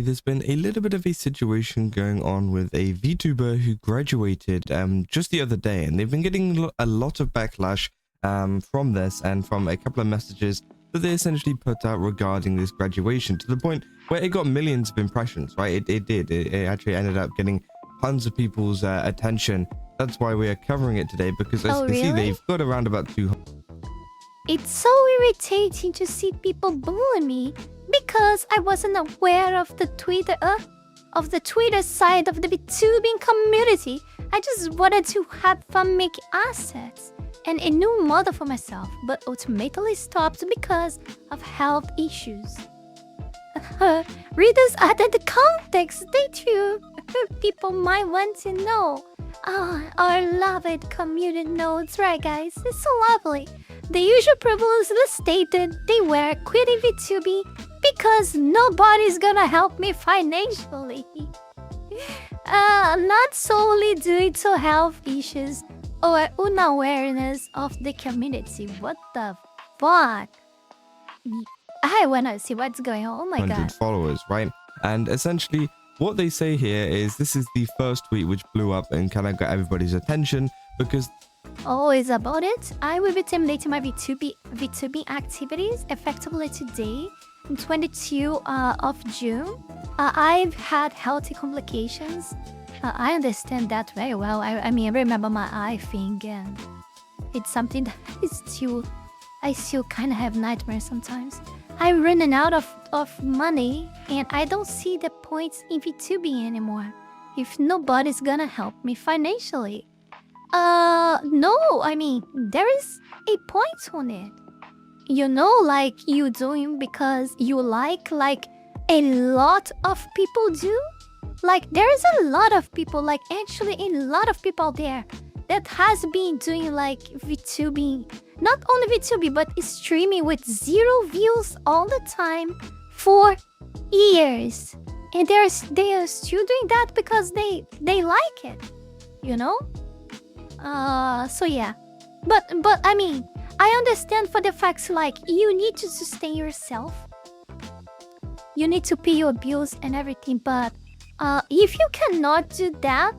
there's been a little bit of a situation going on with a VTuber who graduated just the other day, and they've been getting a lot of backlash from this and from a couple of messages that they essentially put out regarding this graduation, to the point where it got millions of impressions, right? It actually ended up getting tons of people's attention. That's why we are covering it today, because as you can see, they've got around about 200. It's so irritating to see people bully me because I wasn't aware of the Twitter side of the VTubing community. I just wanted to have fun making assets and a new model for myself, but ultimately stopped because of health issues. Readers added the context they too. People might want to know. Our loved community notes, right guys? It's so lovely. The usual previously stated they were quitting VTubing because nobody's gonna help me financially. Not solely due to health issues or unawareness of the community. What the fuck? I wanna see what's going on. Oh my god. Followers, right? And essentially, what they say here is this is the first tweet which blew up and kind of got everybody's attention because... Oh, is about it? I will be terminating my VTubing activities effectively today, on 22 of June. I've had healthy complications. I understand that very well. I mean, I remember my eye thing, and it's something that I still kind of have nightmares sometimes. I'm running out of money, and I don't see the points in VTubing anymore if nobody's gonna help me financially. No, I mean, there is a point on it. You know, like you doing because you like a lot of people do. Like there's a lot of people, like actually a lot of people there that has been doing like VTubing, not only VTubing but streaming with 0 views all the time for years, and they are still doing that because they like it, you know. So yeah, but I mean, I understand for the facts, like you need to sustain yourself, you need to pay your bills and everything, but if you cannot do that,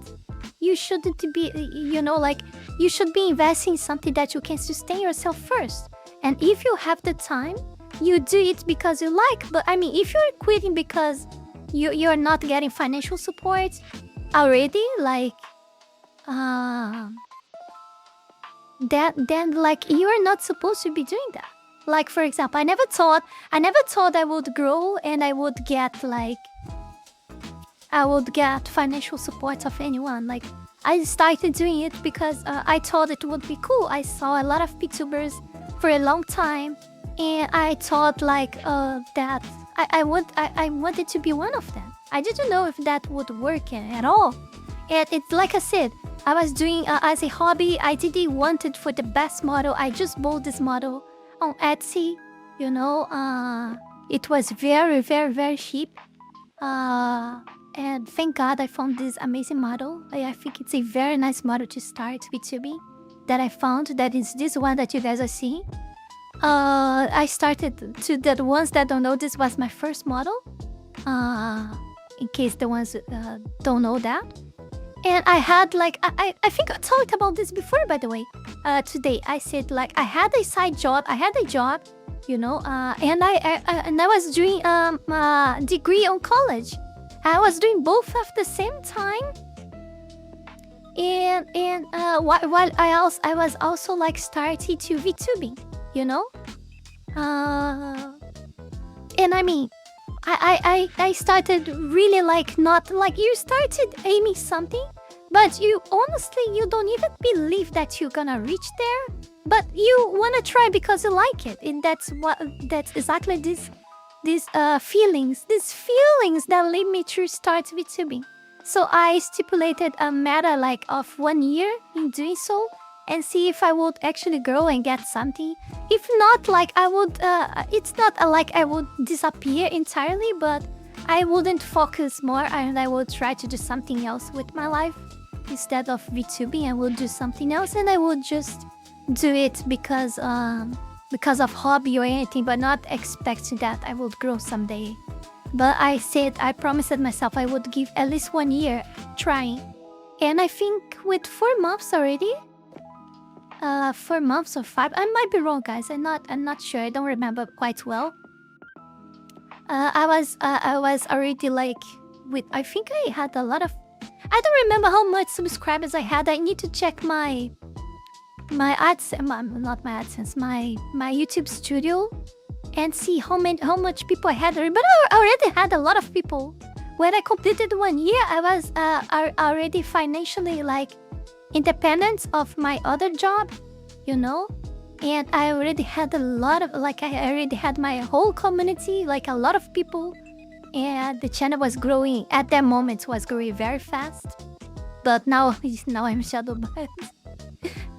you shouldn't be, you know, like you should be investing in something that you can sustain yourself first. And if you have the time, you do it because you like. But I mean, if you're quitting because you're not getting financial support already, like then like you're not supposed to be doing that. Like for example, I never thought I would grow and I would get financial support of anyone. Like I started doing it because I thought it would be cool. I saw a lot of VTubers for a long time, and I thought like that I wanted to be one of them. I didn't know if that would work at all. And it's like I said, I was doing as a hobby. I didn't want it for the best model. I just bought this model on Etsy, you know. It was very, very, very cheap. And thank God I found this amazing model. I think it's a very nice model to start VTubing that I found. That is this one that you guys are seeing. I started, to the ones that don't know, this was my first model. In case the ones don't know that. And I had like, I think I talked about this before, by the way. Today, I said like I had a side job. I had a job, you know, and I was doing a degree on college. I was doing both at the same time, and while I was also like starting to VTubing, you know. And I mean, I started really like, not like you started aiming something, but you honestly you don't even believe that you're gonna reach there, but you wanna try because you like it, and that's exactly these feelings that lead me to start VTubing. So I stipulated a meta like of 1 year in doing so, and see if I would actually grow and get something. If not, like I would, it's not like I would disappear entirely, but I wouldn't focus more, and I would try to do something else with my life. Instead of VTubing, I would do something else, and I would just do it because of hobby or anything, but not expecting that I would grow someday. But I promised myself I would give at least 1 year trying. And I think with 4 months already, 4 months or 5, I might be wrong, guys. I'm not sure. I don't remember quite well. I was already like I think I had a lot of. I don't remember how much subscribers I had. I need to check my AdSense, not my AdSense, my YouTube Studio, and see how much people I had. But I already had a lot of people. When I completed 1 year, I was already financially like independent of my other job, you know. And I already had a lot of I already had my whole community, like a lot of people, and the channel was growing. At that moment, was growing very fast. But now I'm shadow banned.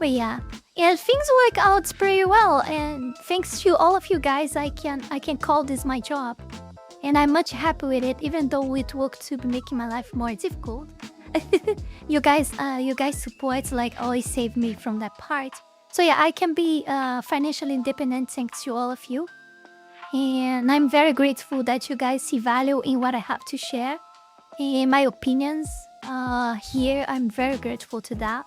But yeah, and things work out pretty well. And thanks to all of you guys, I can call this my job, and I'm much happy with it, even though it worked to be making my life more difficult. you guys support like always save me from that part. So yeah, I can be financially independent thanks to all of you. And I'm very grateful that you guys see value in what I have to share. In my opinions here, I'm very grateful to that.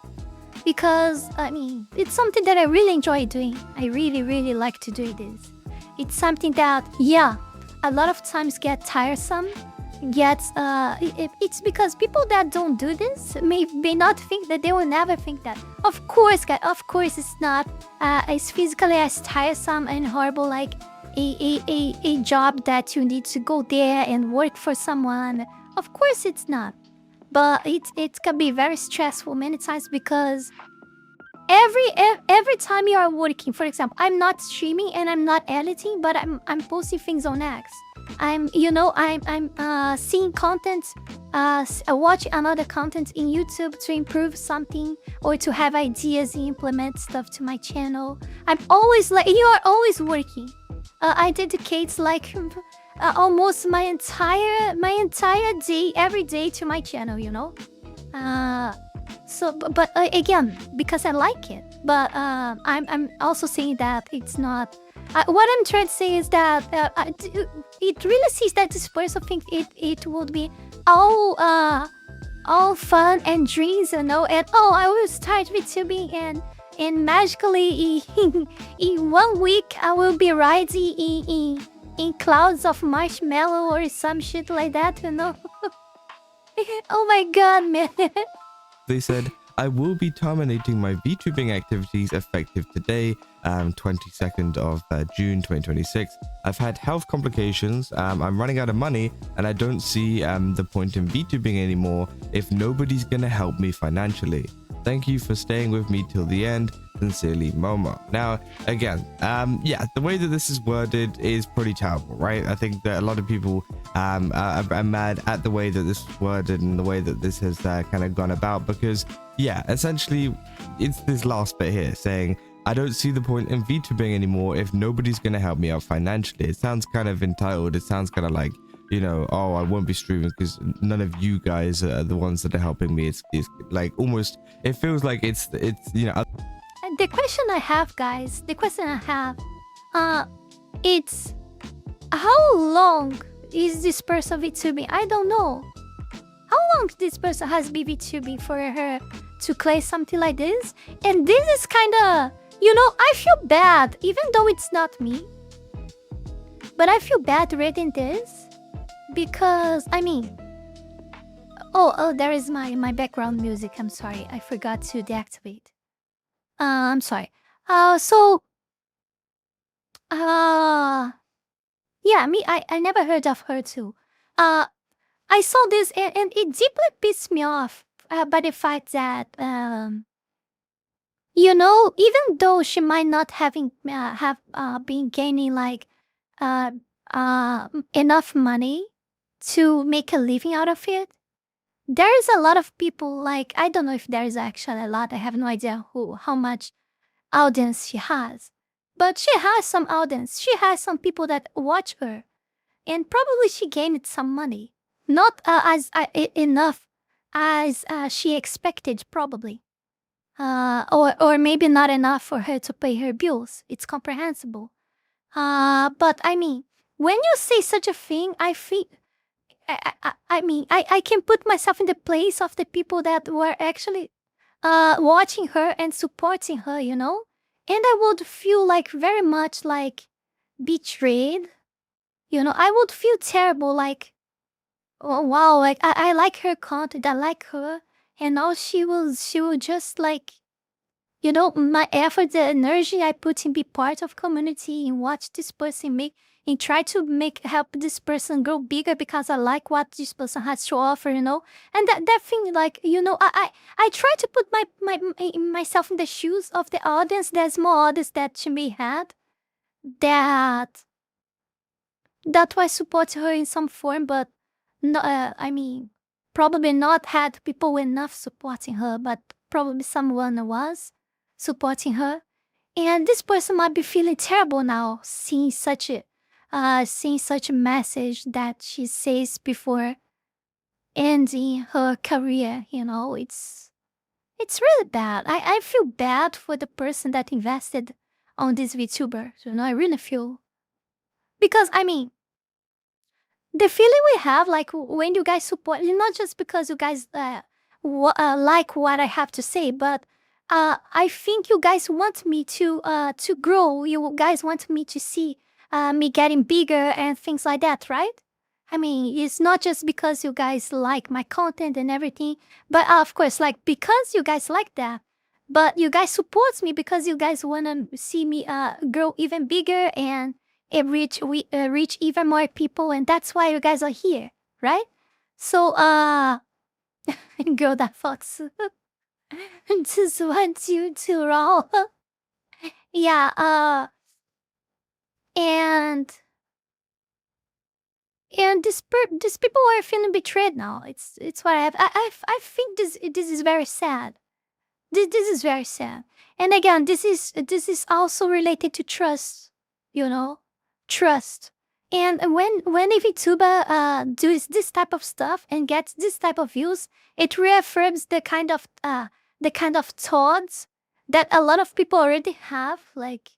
Because, I mean, it's something that I really enjoy doing. I really, really like to do this. It's something that, yeah, a lot of times get tiresome. It's because people that don't do this may not think that they will never think that. Of course, guys, of course it's not as physically as tiresome and horrible like a job that you need to go there and work for someone. Of course it's not. But it can be very stressful many times because every time you are working, for example, I'm not streaming and I'm not editing, but I'm posting things on X. I'm seeing content, watching another content in YouTube to improve something or to have ideas and implement stuff to my channel. I'm always like, you are always working. I dedicate like almost my entire day, every day to my channel, you know. But again, because I like it. But I'm also saying that it's not. What I'm trying to say is that it really seems that this person thinks it would be all fun and dreams, you know, and I will start VTubing and magically in 1 week I will be riding in clouds of marshmallow or some shit like that, you know. Oh my god, man. They said, I will be terminating my VTubing activities effective today, 22nd of June 2026. I've had health complications, I'm running out of money, and I don't see the point in VTubing anymore if nobody's gonna help me financially. Thank you for staying with me till the end. Sincerely, Momo. Now, again, yeah, the way that this is worded is pretty terrible, right? I think that a lot of people are mad at the way that this is worded and the way that this has kind of gone about because, yeah, essentially, it's this last bit here saying, I don't see the point in VTubing anymore if nobody's going to help me out financially. It sounds kind of entitled. It sounds kind of like, you know, oh, I won't be streaming because none of you guys are the ones that are helping me. It's like almost, it feels like it's you know. The question I have, guys, it's how long is this person VTubing? I don't know. How long this person has been VTubing for her to play something like this? And this is kind of, you know, I feel bad, even though it's not me. But I feel bad reading this because, I mean, oh, there is my background music. I'm sorry, I forgot to deactivate. I'm sorry. Yeah, I never heard of her too. I saw this and it deeply pissed me off by the fact that, you know, even though she might not have been gaining like enough money to make a living out of it, there is a lot of people, like, I don't know if there is actually a lot. I have no idea how much audience she has. But she has some audience. She has some people that watch her. And probably she gained some money. Not enough as she expected, probably. Or maybe not enough for her to pay her bills. It's comprehensible. But I mean, when you say such a thing, I think I mean, I can put myself in the place of the people that were actually watching her and supporting her, you know? And I would feel like very much like betrayed. You know, I would feel terrible, like, oh wow, like I like her content, I like her, and now she will just like, you know, my effort, the energy I put in be part of community and watch this person make and try to help this person grow bigger because I like what this person has to offer, you know. And that thing, like, you know, I try to put myself in the shoes of the audience, the small audience that she may had, that was support her in some form, but no, I mean, probably not had people enough supporting her, but probably someone was supporting her. And this person might be feeling terrible now, seeing such a message that she says before ending her career. You know, it's really bad. I feel bad for the person that invested on this VTuber. You know, I really feel, because I mean, the feeling we have, like when you guys support, not just because you guys like what I have to say, but I think you guys want me to grow. You guys want me to see me getting bigger and things like that, right? I mean, it's not just because you guys like my content and everything, but of course, like because you guys like that, but you guys support me because you guys want to see me grow even bigger and reach even more people, and that's why you guys are here, right? So girl that fox just wants you to roll. Yeah, and these people are feeling betrayed now. It's what I have. I think this is very sad. This is very sad. And again, this is also related to trust, you know, trust. And when a VTuber does this type of stuff and gets this type of views, it reaffirms the kind of thoughts that a lot of people already have, like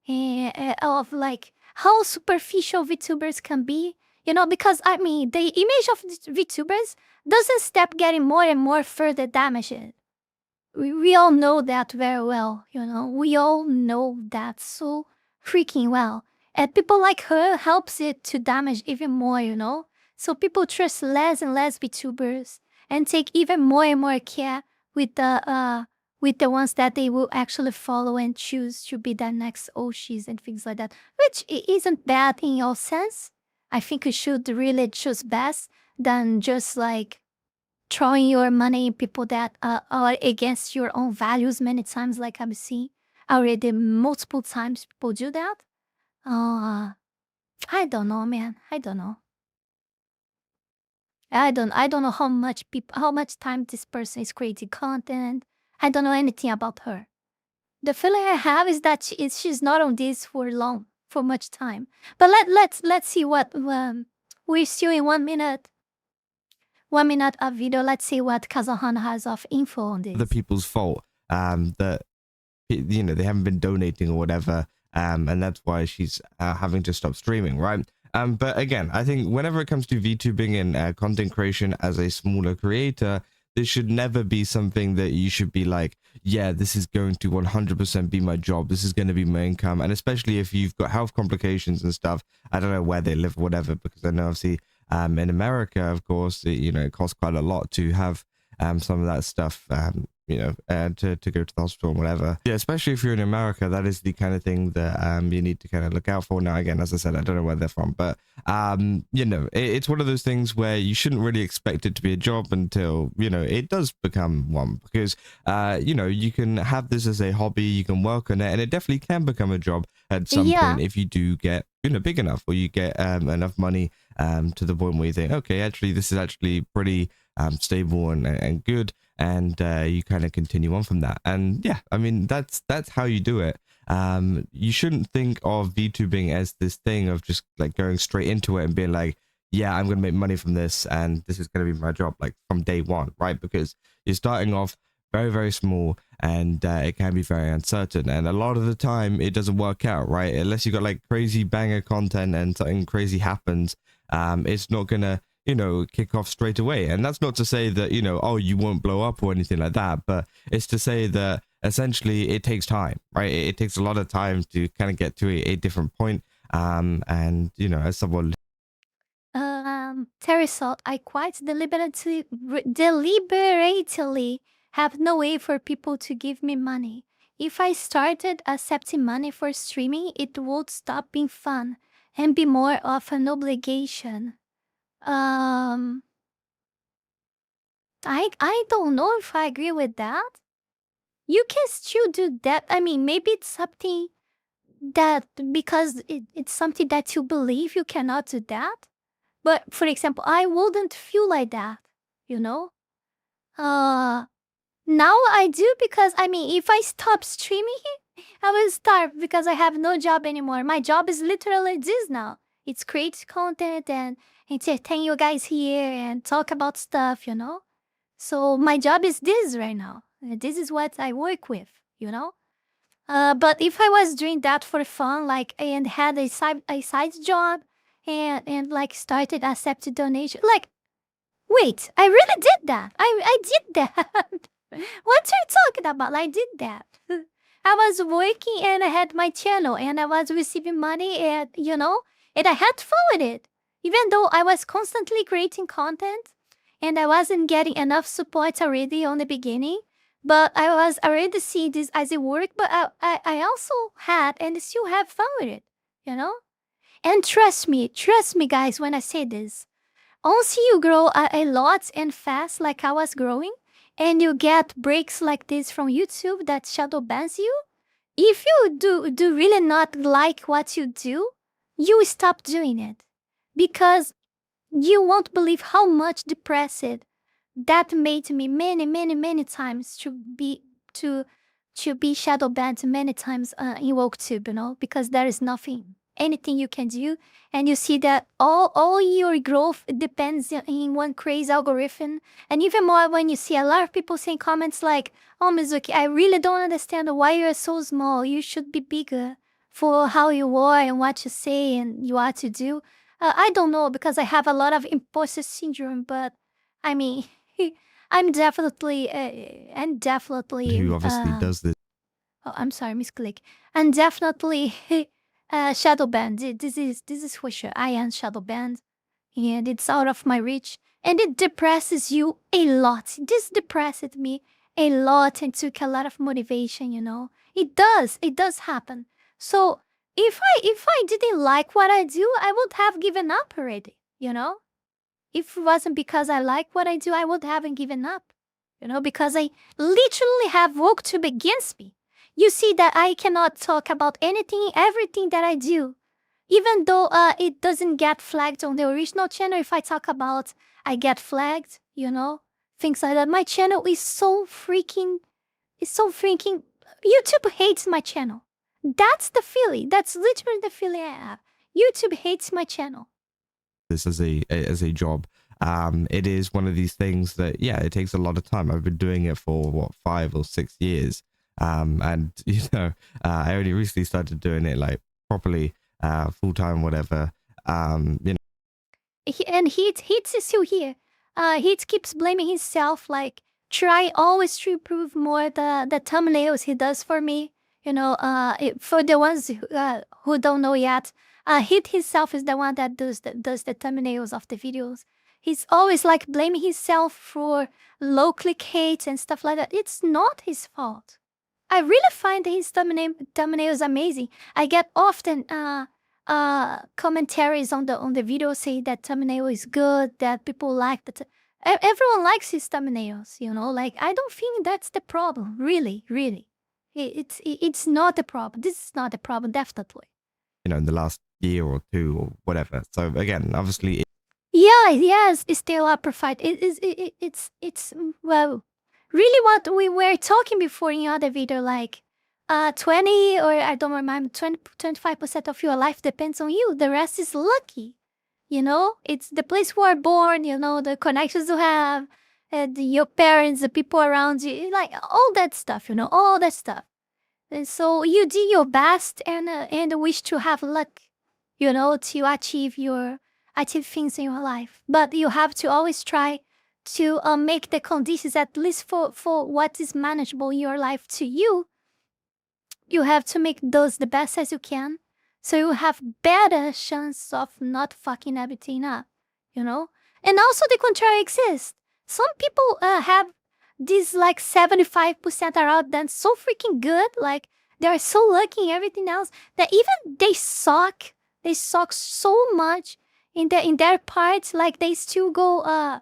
of like how superficial VTubers can be. You know, because I mean, the image of VTubers doesn't stop getting more and more further damaged. We all know that very well, you know. We all know that so freaking well. And people like her helps it to damage even more, you know. So people trust less and less VTubers and take even more and more care with the ones that they will actually follow and choose to be their next Oshis and things like that, which isn't bad in your sense. I think you should really choose best than just like throwing your money in people that are against your own values many times, like I've seen already multiple times people do that. I don't know, man. I don't know. I don't know how much time this person is creating content. I don't know anything about her. The feeling I have is that she's not on this for much time. But let's see what we're still in 1 minute. 1 minute of video. Let's see what Kazahan has of info on this. The people's fault that, you know, they haven't been donating or whatever, and that's why she's having to stop streaming, right? But again, I think whenever it comes to VTubing and content creation as a smaller creator, this should never be something that you should be like, yeah, this is going to 100% be my job. This is going to be my income. And especially if you've got health complications and stuff, I don't know where they live, whatever, because I know obviously in America, of course, it costs quite a lot to have some of that stuff, to go to the hospital and whatever. Yeah, especially if you're in America, that is the kind of thing that you need to kind of look out for. Now, again, as I said, I don't know where they're from, but it's one of those things where you shouldn't really expect it to be a job until, it does become one, because, you can have this as a hobby, you can work on it, and it definitely can become a job at some point if you do get, big enough, or you get enough money to the point where you think, okay, actually, this is actually pretty stable and good, and you kind of continue on from that. And yeah, I mean, that's how you do it. You shouldn't think of VTubing as this thing of just like going straight into it and being like, yeah, I'm gonna make money from this and this is gonna be my job, like from day one, right? Because you're starting off very, very small, and it can be very uncertain, and a lot of the time it doesn't work out, right? Unless you got like crazy banger content and something crazy happens, it's not gonna kick off straight away. And that's not to say that, oh, you won't blow up or anything like that, but it's to say that essentially it takes time, right? It takes a lot of time to kind of get to a different point. And, as someone... Terry I quite deliberately have no way for people to give me money. If I started accepting money for streaming, it would stop being fun and be more of an obligation. I don't know if I agree with that. You can still do that. I mean, maybe it's something that because it's something that you believe you cannot do that. But for example, I wouldn't feel like that, you know? Now I do because I mean, if I stop streaming, I will starve because I have no job anymore. My job is literally this now. It's create content and entertain you guys here and talk about stuff, So my job is this right now. This is what I work with, But if I was doing that for fun, like, and had a side job and like started accepting donation, like, wait, I really did that. I did that. What are you talking about? I did that. I was working and I had my channel and I was receiving money and, and I had fun with it. Even though I was constantly creating content and I wasn't getting enough support already on the beginning, but I was already seeing this as a work, but I also had and still have fun with it, And trust me guys, when I say this, once you grow a lot and fast like I was growing, and you get breaks like this from YouTube that shadow bans you, if you do really not like what you do, you stop doing it. Because you won't believe how much depressed that made me many times to be shadow banned many times in WokeTube, because there is anything you can do, and you see that all your growth depends in one crazy algorithm. And even more when you see a lot of people saying comments like, oh, Mizuki, I really don't understand why you're so small. You should be bigger for how you are and what you say and you are to do. I don't know, because I have a lot of imposter syndrome, but I mean, I'm definitely Who obviously does this. Oh, I'm sorry, Miss Click. And definitely shadow banned. This is for sure. I am shadow banned, and it's out of my reach, and it depresses you a lot. This depressed me a lot and took a lot of motivation. It does happen. So if I didn't like what I do, I would have given up already. If it wasn't because I like what I do, I would haven't given up. Because I literally have work to against me. You see that I cannot talk about everything that I do. Even though it doesn't get flagged on the original channel, if I talk about, I get flagged, things like that. My channel is so freaking, YouTube hates my channel. That's the feeling. That's literally the feeling I have. YouTube hates my channel. This as a job. It is one of these things that, yeah, it takes a lot of time. I've been doing it for 5 or 6 years. And I only recently started doing it like properly, full time, whatever. And Heat is still here. Heat keeps blaming himself, like try always to improve more the thumbnails he does for me. For the ones who don't know yet, Heat himself is the one that does the thumbnails of the videos. He's always like blaming himself for low click hate and stuff like that. It's not his fault. I really find his thumbnails amazing. I get often commentaries on the video saying that thumbnail is good, that people like that. Everyone likes his thumbnails, Like, I don't think that's the problem, really. It's not the problem. This is not the problem, definitely. In the last year or 2 or whatever. So again, obviously. Yes, it's still upper fight. It's well, really what we were talking before in other video, like 20 or I don't remember, 25% of your life depends on you. The rest is lucky. It's the place where you are born, the connections you have, your parents, the people around you, like all that stuff, all that stuff. And so you do your best and wish to have luck, to achieve your achieve things in your life. But you have to always try to make the conditions, at least for what is manageable in your life to you. You have to make those the best as you can, so you have better chance of not fucking everything up, you know? And also the contrary exists. Some people have these like 75% are out then so freaking good, like they're so lucky in everything else that even they suck so much in their parts, like they still go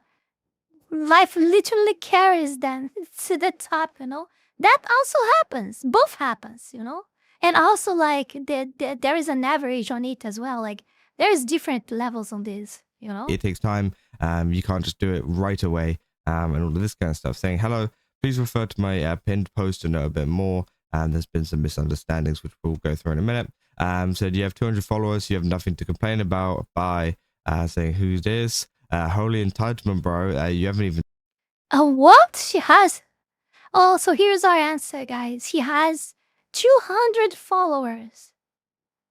life literally carries them to the top, you know? That also happens. Both happens, you know? And also, like, there is an average on it as well. Like, there's different levels on this, you know? It takes time. You can't just do it right away. And all of this kind of stuff. Saying, hello, please refer to my pinned post to know a bit more. And there's been some misunderstandings, which we'll go through in a minute. Said you have 200 followers. You have nothing to complain about. By saying, who's this? Holy entitlement, bro. You haven't even... What? She has... Oh, so here's our answer, guys. She has 200 followers.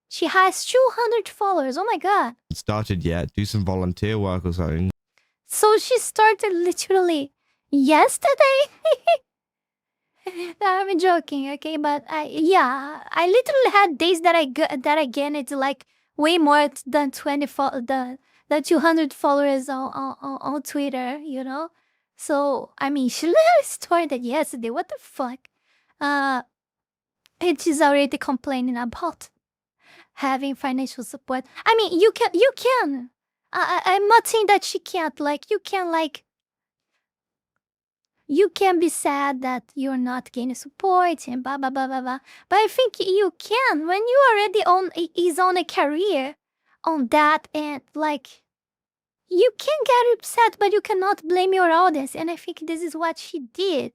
She has 200 followers. Oh my god. started yet. Do some volunteer work or something. So she started literally yesterday? I'm joking, okay? But I literally had days that I gained like way more than 200 followers on Twitter, you know? So, I mean, she literally started yesterday. What the fuck? And she's already complaining about having financial support. I mean, you can. I'm not saying that she can't. Like, you can be sad that you're not getting support and blah, blah, blah, blah, blah. But I think you can when you already is on a career on that, and like, you can get upset, but you cannot blame your audience. And I think this is what she did.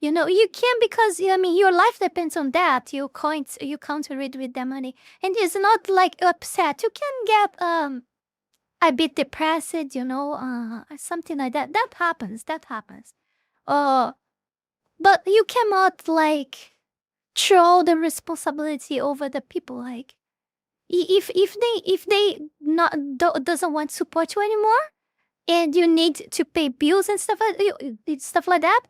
You know, you can, because, I mean, your life depends on that. You counter it with the money. And it's not like upset. You can get a bit depressed, you know, something like that. That happens. But you cannot, like, throw the responsibility over the people. Like, if they doesn't want to support you anymore, and you need to pay bills and stuff like that,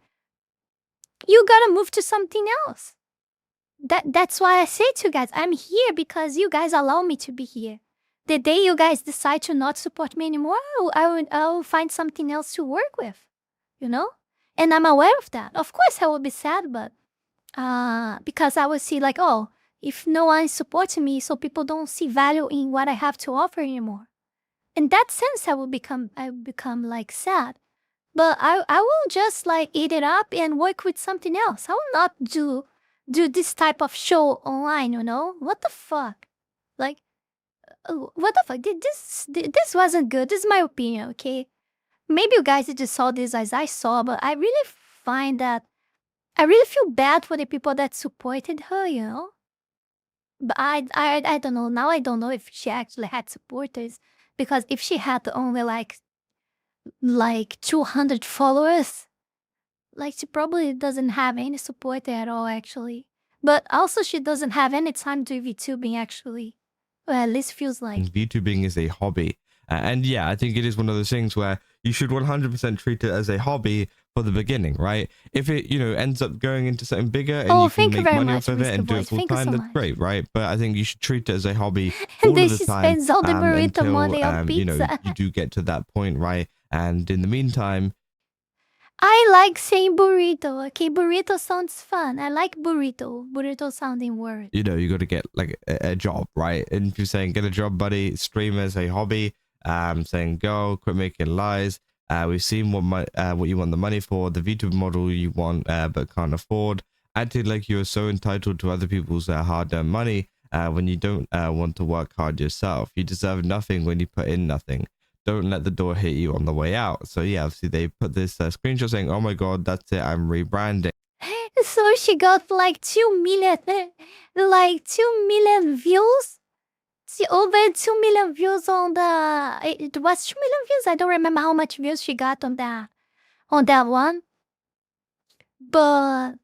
you gotta move to something else. That's why I say to you guys, I'm here because you guys allow me to be here. The day you guys decide to not support me anymore, I will find something else to work with, you know? And I'm aware of that. Of course, I will be sad, but because I will see like, oh, if no one is supporting me, so people don't see value in what I have to offer anymore. In that sense, I will become like sad. But I will just like eat it up and work with something else. I will not do this type of show online, you know? What the fuck? Like, what the fuck? This wasn't good. This is my opinion, okay? Maybe you guys just saw this as I saw, but I really find that I really feel bad for the people that supported her, you know? But I don't know. Now I don't know if she actually had supporters, because if she had only like 200 followers, like, she probably doesn't have any support at all, actually. But also, she doesn't have any time to VTubing, actually. Or at least feels like. VTubing is a hobby. And yeah, I think it is one of those things where you should 100% treat it as a hobby for the beginning, right? If it, ends up going into something bigger and you can make money off of it and do it full time, that's great, right? But I think you should treat it as a hobby all And of then the she time spends all the burrito until, money on pizza. you do get to that point, right? And in the meantime, I like saying burrito. Okay, burrito sounds fun. I like burrito. Burrito sounding word. you got to get like a job, right? And if you're saying get a job, buddy, stream as a hobby, saying go, quit making lies. We've seen what you want the money for, the VTuber model you want but can't afford. Acting like you're so entitled to other people's hard-earned money when you don't want to work hard yourself. You deserve nothing when you put in nothing. Don't let the door hit you on the way out. So yeah, obviously they put this screenshot saying, oh my god, that's it, I'm rebranding. So she got like 2 million, views. See, over 2 million views on the. It was 2 million views. I don't remember how much views she got on that one. But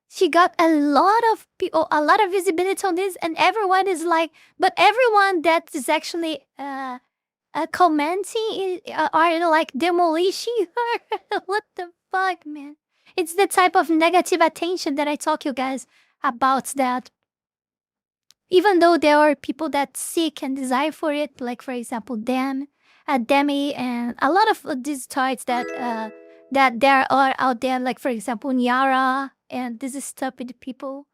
she got a lot of people, a lot of visibility on this, and everyone is like, but everyone that is actually commenting are like demolishing her. What the fuck, man? It's the type of negative attention that I talk you guys about, that even though there are people that seek and desire for it, like for example Demi, and a lot of these toys that there are out there, like for example Nyara and these stupid people,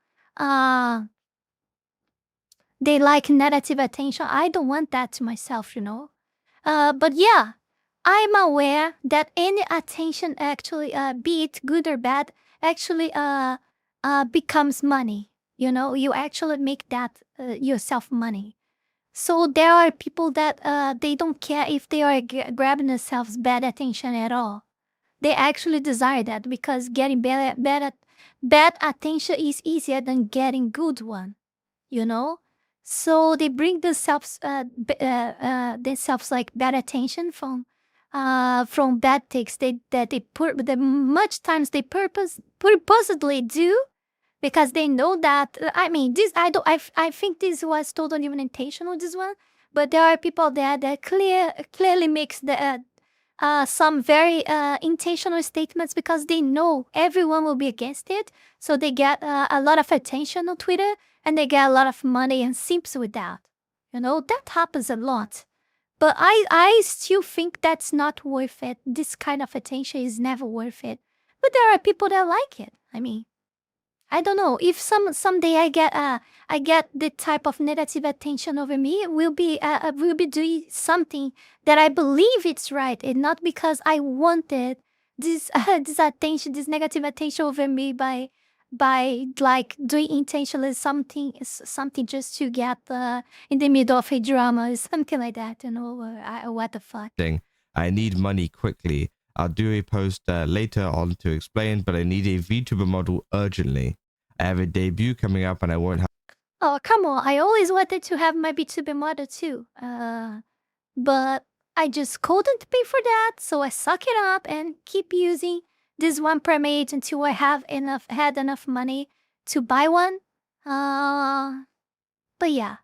they like negative attention. I don't want that to myself, you know. But yeah, I'm aware that any attention actually, be it good or bad, actually becomes money. You know, you actually make that yourself money. So there are people that they don't care if they are grabbing themselves bad attention at all. They actually desire that because getting bad attention is easier than getting good one. You know, so they bring themselves like bad attention from bad takes that they put the much times they purposely do, because they know that I mean this I think this was totally unintentional, this one, but there are people there that clearly makes the some very intentional statements because they know everyone will be against it, so they get a lot of attention on Twitter and they get a lot of money and simps with that. You know, that happens a lot. But I still think that's not worth it. This kind of attention is never worth it. But there are people that like it. I mean, I don't know if someday I get the type of negative attention over me. Will be doing something that I believe it's right, and not because I wanted this this attention, this negative attention over me by like doing intentionally something just to get in the middle of a drama or something like that. You know, what the fuck. I need money quickly. I'll do a post later on to explain, but I need a VTuber model urgently. I have a debut coming up and I won't have... Oh, come on. I always wanted to have my VTuber model too. But I just couldn't pay for that, so I suck it up and keep using this one Primate until I had enough money to buy one. But yeah.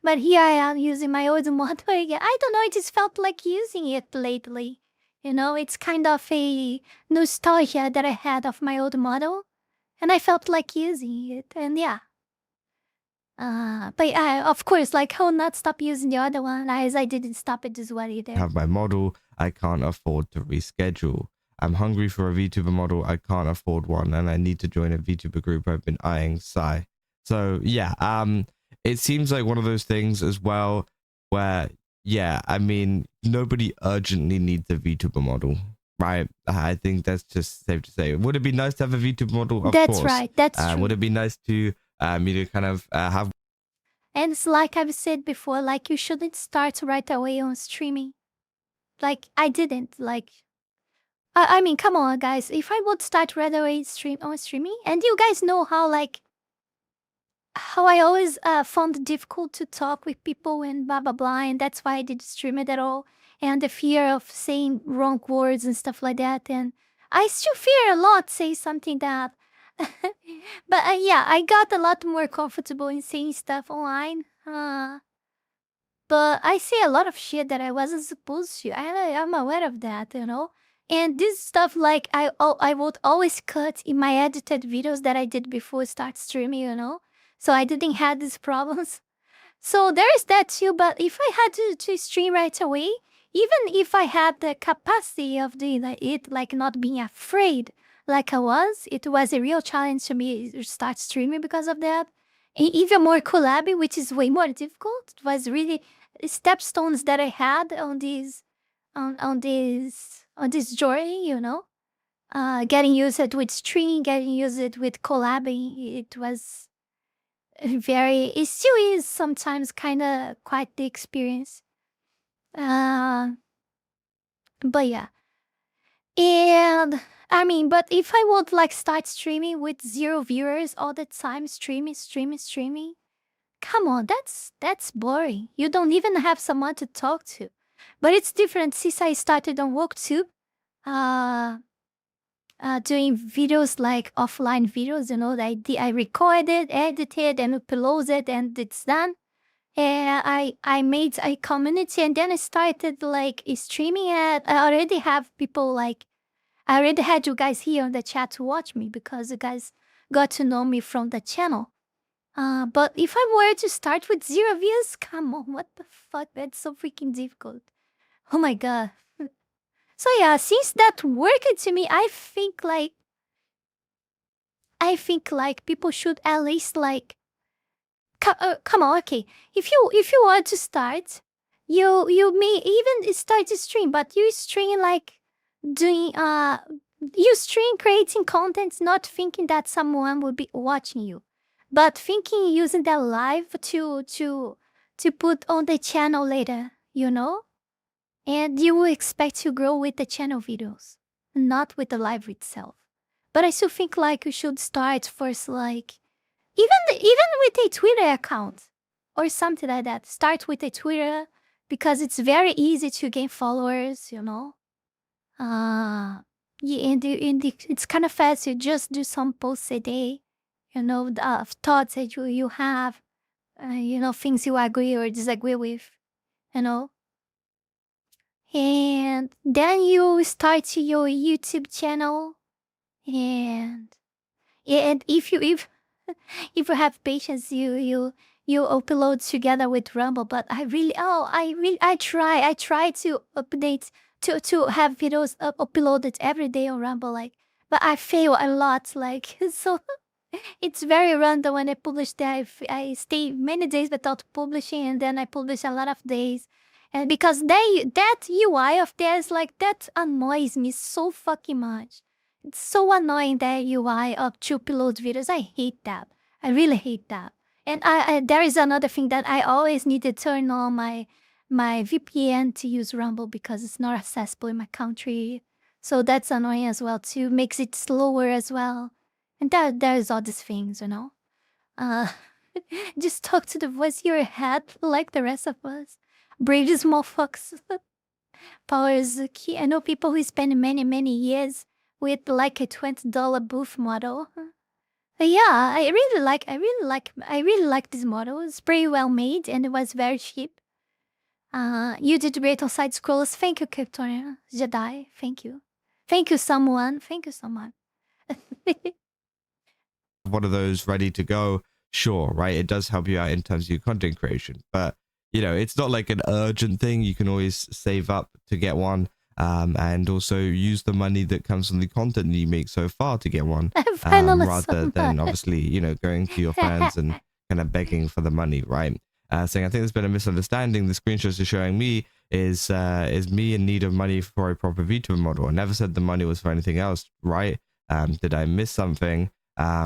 But here I am using my old model again. I don't know, I just felt like using it lately. You know, it's kind of a nostalgia that I had of my old model, and I felt like using it, and yeah. But of course, like, I will not stop using the other one, as I didn't stop it this one either. Have my model, I can't afford to reschedule. I'm hungry for a VTuber model, I can't afford one, and I need to join a VTuber group I've been eyeing, sigh. So yeah, it seems like one of those things as well where, yeah, I mean, nobody urgently needs a VTuber model, right? I think that's just safe to say. Would it be nice to have a VTuber model? Of That's course. right, that's true. Would it be nice to, you know, kind of have... And it's like I've said before, like, you shouldn't start right away on streaming. Like, I didn't, like... I mean, come on, guys. If I would start right away on streaming, and you guys know how, like, how I always found it difficult to talk with people and blah blah blah, and that's why I didn't stream it at all, and the fear of saying wrong words and stuff like that, and I still fear a lot say something that but yeah, I got a lot more comfortable in saying stuff online, but I say a lot of shit that I wasn't supposed to. I'm aware of that, you know. And this stuff, like, I would always cut in my edited videos that I did before start streaming, you know. So I didn't have these problems. So there is that too. But if I had to stream right away, even if I had the capacity of doing it, like not being afraid like I was, it was a real challenge to me to start streaming because of that. Even more collabing, which is way more difficult. It was really stepstones that I had on these on this journey, you know. Getting used with stream, getting used with collabing, it was it still is sometimes kind of quite the experience. But yeah. And I mean, but if I would like start streaming with 0 viewers all the time, streaming, come on, that's boring. You don't even have someone to talk to. But it's different since I started on WorkTube, doing videos like offline videos, you know, I recorded, edited, and uploaded, and it's done. And I made a community, and then I started like streaming it. I already have people like I already had you guys here on the chat to watch me because you guys got to know me from the channel. But if I were to start with 0 views, come on, what the fuck? That's so freaking difficult. Oh my god. So yeah, since that worked to me, I think like people should at least like come on, okay. If you want to start, you may even start to stream, but you stream like doing you stream creating contents, not thinking that someone will be watching you, but thinking using that live to put on the channel later, you know? And you will expect to grow with the channel videos, not with the live itself. But I still think like you should start first, like even with a Twitter account or something like that. Start with a Twitter because it's very easy to gain followers, you know. Yeah, it's kind of fast. You just do some posts a day, you know, the thoughts that you have, you know, things you agree or disagree with, you know. And then you start your YouTube channel, and yeah, and if you have patience, you upload together with Rumble. But I try to update to have videos uploaded every day on Rumble, like, but I fail a lot, like so. It's very random when I publish that. I stay many days without publishing, and then I publish a lot of days. And because that UI of theirs, like, that annoys me so fucking much. It's so annoying, that UI of to upload videos. I hate that. I really hate that. And I there is another thing that I always need to turn on my VPN to use Rumble because it's not accessible in my country. So that's annoying as well too. Makes it slower as well. And there's all these things, you know. Uh, just talk to the voice in your head like the rest of us. Brave the small fox. Power is the key. I know people who spend many years with like a $20 booth model. Yeah, I really like this model. It's pretty well made and it was very cheap. You did great on side scrollers. Thank you, Kryptonian Jedi. Thank you. Thank you, someone. Thank you, someone. One of those ready to go, sure, right? It does help you out in terms of your content creation, but you know, it's not like an urgent thing. You can always save up to get one, and also use the money that comes from the content that you make so far to get one, rather than obviously, you know, going to your fans and kind of begging for the money, right? Saying, I think there's been a misunderstanding. The screenshots you're showing me is me in need of money for a proper VTuber model. I never said the money was for anything else, right? Did I miss something?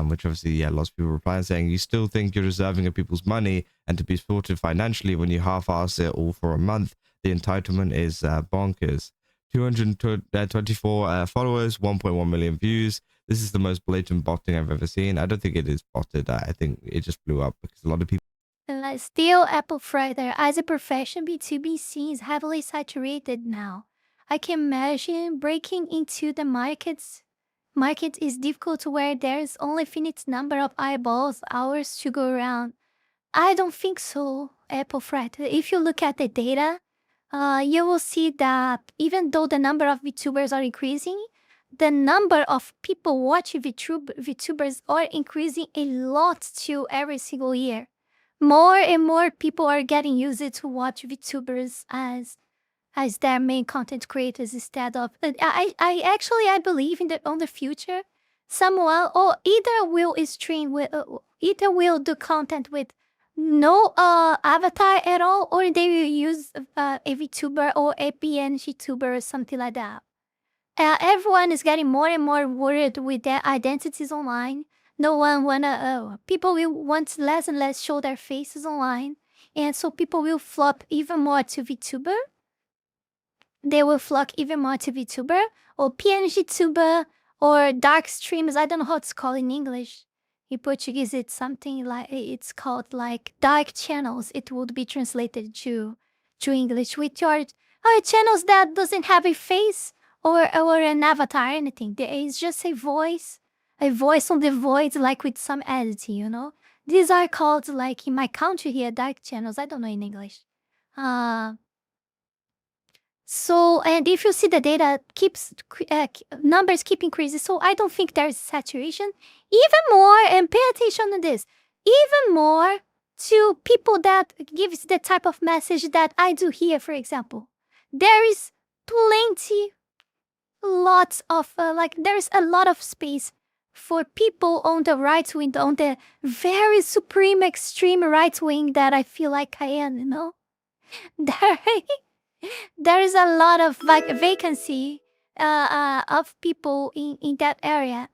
Which obviously, yeah, lots of people reply saying, you still think you're deserving of people's money and to be supported financially when you half-ass it all for a month. The entitlement is bonkers. 224 followers, 1.1 million views. This is the most blatant botting I've ever seen. I don't think it is botted. I think it just blew up because a lot of people... Still, Apple Friday, as a profession, B2B scene is heavily saturated now. I can imagine breaking into the market is difficult where there's only finite number of eyeballs, hours to go around. I don't think so, Apple Friday. If you look at the data, you will see that even though the number of VTubers are increasing, the number of people watching VTubers are increasing a lot too every single year. More and more people are getting used to watch VTubers as their main content creators instead of... I believe in on the future, someone or either will stream with either will do content with no avatar at all, or they will use a VTuber or a PNG tuber or something like that. Everyone is getting more and more worried with their identities online. No one wanna... people will want less and less show their faces online, and so people will flop even more to VTuber. They will flock even more to VTuber or PNG tuber or dark streams. I don't know how it's called in English. In Portuguese, it's something like... it's called like dark channels. It would be translated to English, which are channels that doesn't have a face or an avatar or anything. There is just a voice on the void, like with some editing, you know. These are called, like in my country here, dark channels. I don't know in English. So, and if you see the data numbers keep increasing, so I don't think there's saturation. Even more, and pay attention to this, even more to people that gives the type of message that I do here, for example. There is lots of, there's a lot of space for people on the right wing, on the very supreme, extreme right wing that I feel like I am, you know? There is a lot of vacancy of people in that area.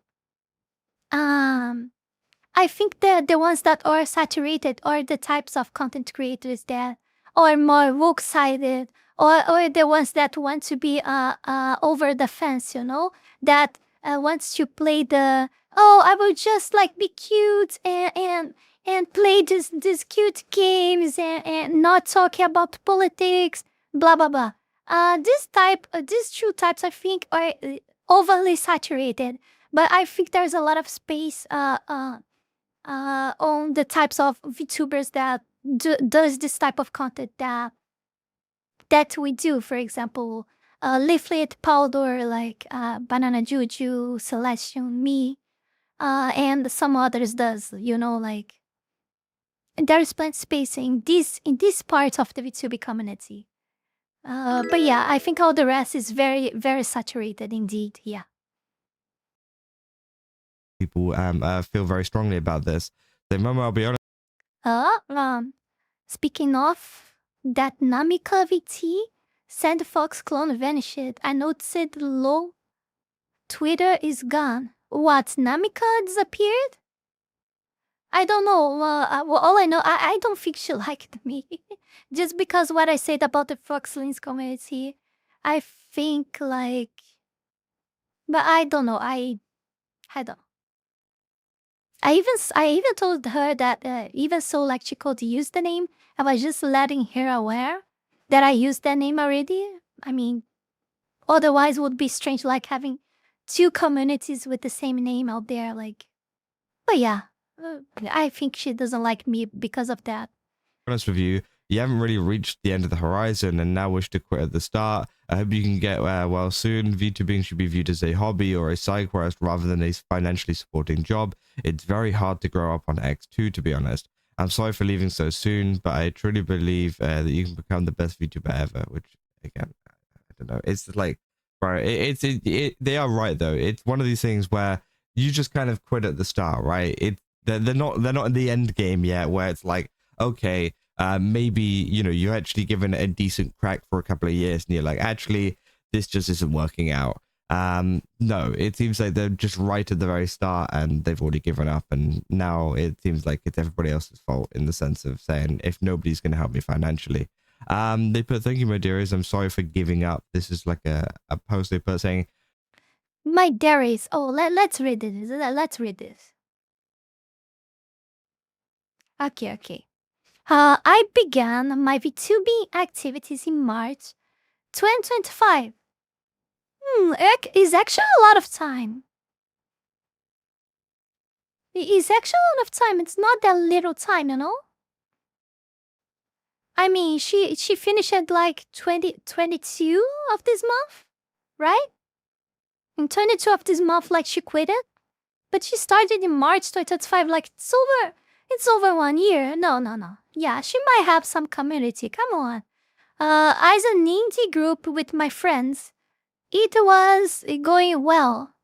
I think the ones that are saturated are the types of content creators that are more woke-sided, or the ones that want to be over the fence, you know, that wants to play the, oh, I will just like be cute and play these cute games and not talking about politics, blah blah blah. These two types, I think, are overly saturated. But I think there's a lot of space on the types of VTubers that does this type of content that we do. For example, Leaflet, Powder, like Banana Juju, Celestial, me, and some others does. You know, like there's plenty of space in this part of the VTuber community. But yeah, I think all the rest is very, very saturated indeed. Yeah. People feel very strongly about this. So, Momo, I'll be honest. Speaking of that, Namika VT said Fox clone vanished. I noticed low. Twitter is gone. What? Namika disappeared? I don't know. Well, all I know, I don't think she liked me. Just because what I said about the Fox Links community, I think like, but I don't know. I don't. I even told her that even so, like she could use the name, I was just letting her aware that I used that name already. I mean, otherwise it would be strange, like having two communities with the same name out there. Like, but yeah, I think she doesn't like me because of that. Honest with you, you haven't really reached the end of the horizon and now wish to quit at the start. I hope you can get well soon. VTubing should be viewed as a hobby or a side quest rather than a financially supporting job. It's very hard to grow up on X2, to be honest. I'm sorry for leaving so soon, but I truly believe that you can become the best VTuber ever, which, again, I don't know. It's like, bro, they are right, though. It's one of these things where you just kind of quit at the start, right? They're not in the end game yet, where it's like, okay, maybe, you know, you're actually given a decent crack for a couple of years and you're like, actually, this just isn't working out. No, it seems like they're just right at the very start and they've already given up, and now it seems like it's everybody else's fault in the sense of saying, if nobody's going to help me financially. They put, thank you, my dearies, I'm sorry for giving up. This is like a post they put saying, my dearies. Oh, let's read this. Let's read this. Okay. I began my VTubing activities in March 2025. It's actually a lot of time. It's actually a lot of time. It's not that little time, you know? I mean, she finished at like 22 of this month, right? In 22 of this month, like she quit it. But she started in March 2025, like it's over 1 year. No. Yeah, she might have some community. Come on. As an indie group with my friends, it was going well.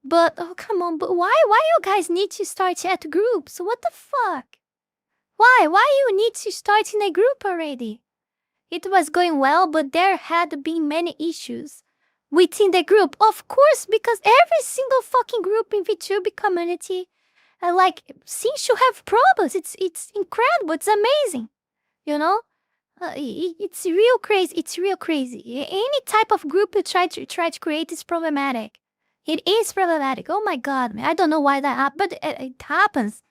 But, oh, come on. But why you guys need to start at groups? What the fuck? Why you need to start in a group already? It was going well, but there had been many issues within the group. Of course, because every single fucking group in VTuber community, like, seems to have problems. It's incredible. It's amazing. You know? It's real crazy. It's real crazy. Any type of group you try to create is problematic. It is problematic. Oh my god, man. I don't know why that happened, but it happens.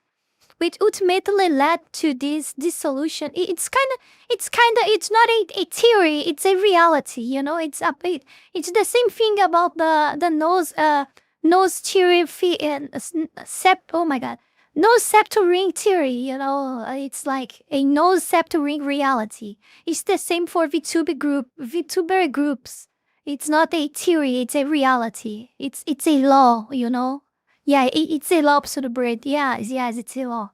Which ultimately led to this solution. It's not a theory. It's a reality. You know, it's the same thing about the nose theory. Oh my god, no scepter ring theory, you know, it's like a no scepter ring reality. It's the same for VTuber groups. It's not a theory, it's a reality. It's a law, you know. Yeah, it's a law to the breed. Yes, it's a law.